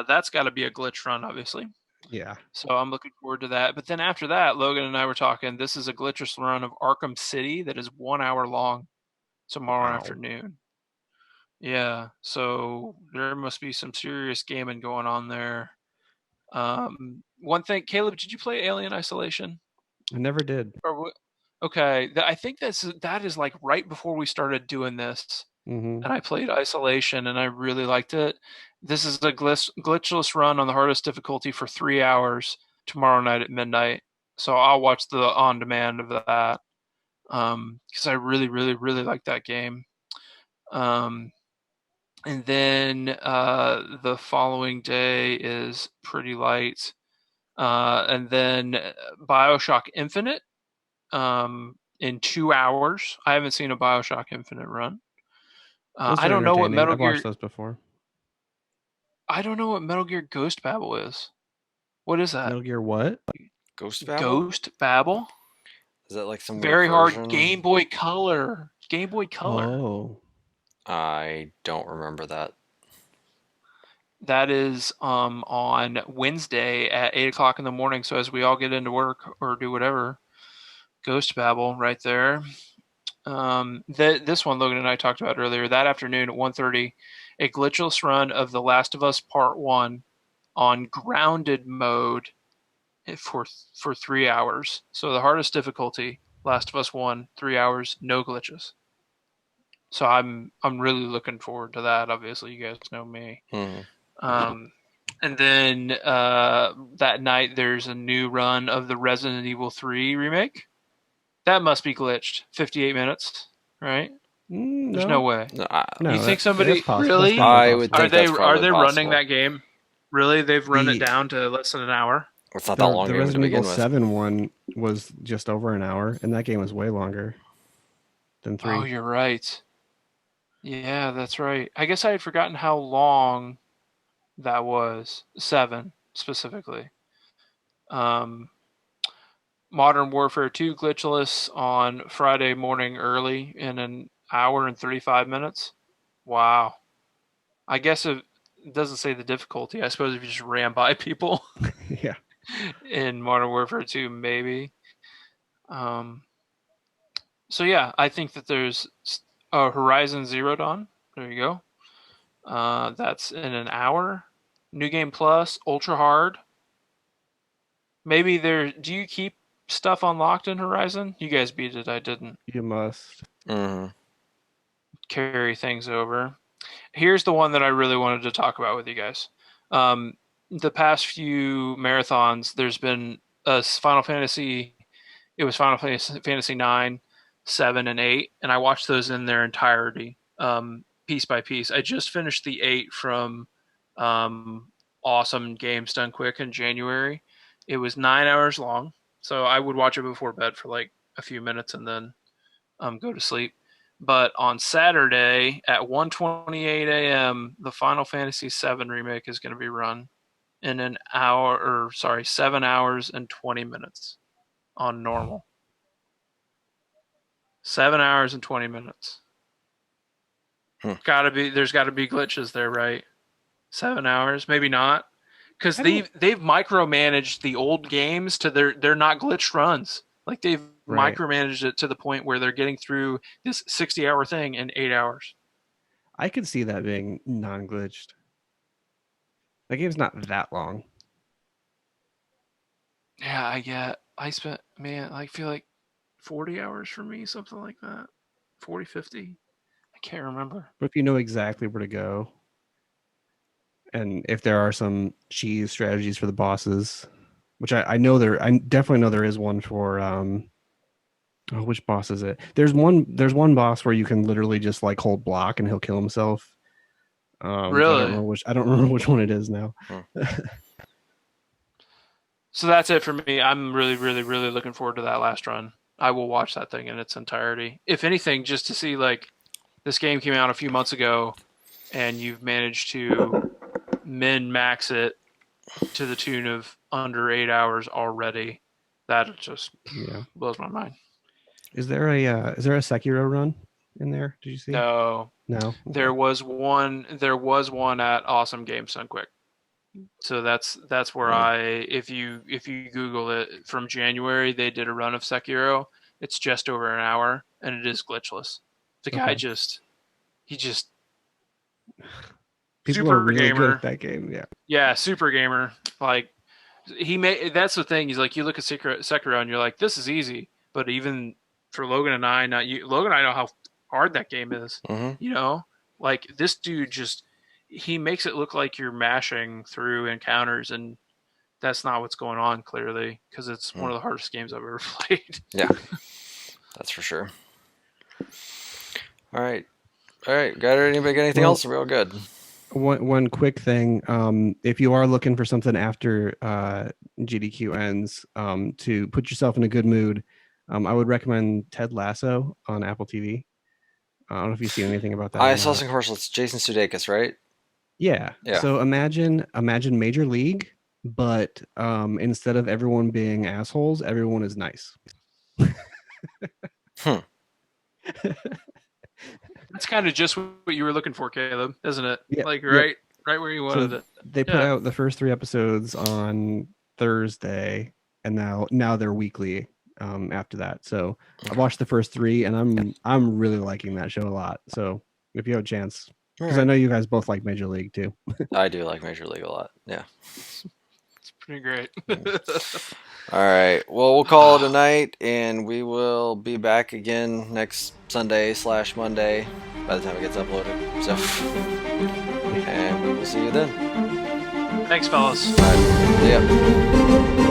That's got to be a glitch run, obviously. Yeah. So I'm looking forward to that. But then after that, Logan and I were talking, this is a glitchless run of Arkham City that is 1 hour long tomorrow afternoon. Yeah, so there must be some serious gaming going on there. One thing, Caleb, did you play Alien Isolation? I never did. Okay, I think that is like right before we started doing this, and I played Isolation, and I really liked it. This is a glitchless run on the hardest difficulty for 3 hours tomorrow night at midnight. So I'll watch the on demand of that, because I really, really, really like that game. And then the following day is pretty light. And then Bioshock Infinite in 2 hours. I haven't seen a Bioshock Infinite run. I don't know what Metal Gear... I've watched those before. I don't know what Metal Gear Ghost Babel is. What is that? Metal Gear what? Ghost Babel? Ghost Babel? Is that like some very hard Game Boy Color? Game Boy Color. Oh. I don't remember that. That is on Wednesday at 8 o'clock in the morning. So as we all get into work or do whatever, Ghost Babel right there. This one Logan and I talked about earlier. That afternoon at 1:30, a glitchless run of The Last of Us Part 1 on grounded mode for 3 hours. So the hardest difficulty, Last of Us 1, 3 hours, no glitches. So I'm really looking forward to that. Obviously, you guys know me. And then that night, there's a new run of the Resident Evil 3 remake. That must be glitched. 58 minutes, right? There's no way. No, you think somebody really? I would think are they possible. running that game? Really? They've run it down to less than an hour? It's not that long The game to Resident begin Evil with. 7 one was just over an hour, and that game was way longer than 3. Oh, you're right. Yeah, that's right. I guess I had forgotten how long that was. 7 specifically. Modern Warfare 2 glitchless on Friday morning early in an hour and 35 minutes. Wow. I guess it doesn't say the difficulty. I suppose if you just ran by people Yeah. in Modern Warfare 2, maybe. So yeah, I think that there's Horizon Zero Dawn. There you go. That's in an hour. New Game Plus, Ultra Hard. Maybe there. Do you keep stuff unlocked in Horizon? You guys beat it. I didn't. You must. Carry things over. Here's the one that I really wanted to talk about with you guys. The past few marathons, there's been a Final Fantasy. It was Final Fantasy 9, 7, and 8, and I watched those in their entirety, piece by piece. I just finished the 8 from Awesome Games Done Quick in January. It was 9 hours long, so I would watch it before bed for like a few minutes and then go to sleep. But on Saturday at 1:28 a.m., the Final Fantasy VII remake is going to be run in 7 hours and 20 minutes on normal. 7 hours and 20 minutes. There's got to be glitches there, right? 7 hours, maybe not, because they've micromanaged the old games to they're not glitched runs. Like they've micromanaged it to the point where they're getting through this 60-hour thing in 8 hours. I could see that being non-glitched. That game's not that long. Yeah, I spent, man, I feel like 40 hours for me, something like that. 40, 50. I can't remember. But if you know exactly where to go, and if there are some cheese strategies for the bosses, which I definitely know there is one for which boss is it? There's one boss where you can literally just like hold block and he'll kill himself. Really? I don't remember which one it is now. So that's it for me. I'm really, really, really looking forward to that last run. I will watch that thing in its entirety. If anything, just to see, like, this game came out a few months ago and you've managed to min-max it to the tune of under 8 hours already. That just blows my mind. Is there a Sekiro run in there? Did you see? No. Okay. There was one at Awesome Games Done Quick. So that's where if you Google it, from January they did a run of Sekiro. It's just over an hour and it is glitchless. The guy people super are really gamer. good at that game. Yeah, super gamer. Like that's the thing. He's like, you look at Sekiro and you're like, this is easy. But even for Logan and I, Logan and I know how hard that game is. You know, like this dude he makes it look like you're mashing through encounters, and that's not what's going on, clearly, because it's one of the hardest games I've ever played. Yeah, that's for sure. All right. Got anybody got anything else? We're all good. One quick thing. If you are looking for something after GDQ ends, to put yourself in a good mood, I would recommend Ted Lasso on Apple TV. I don't know if you've seen anything about that. I saw some commercials. It's Jason Sudeikis, right? Yeah. So imagine Major League, but instead of everyone being assholes, everyone is nice. That's kind of just what you were looking for, Caleb, isn't it? Yeah. Like right where you wanted it. They put out the first 3 episodes on Thursday, and now they're weekly after that. So I watched the first 3, and I'm really liking that show a lot. So if you have a chance. Because I know you guys both like Major League too. I do like Major League a lot. Yeah. It's pretty great. All right. Well, we'll call it a night, and we will be back again next Sunday/Monday by the time it gets uploaded. So, and we will see you then. Thanks, fellas. All right. See ya.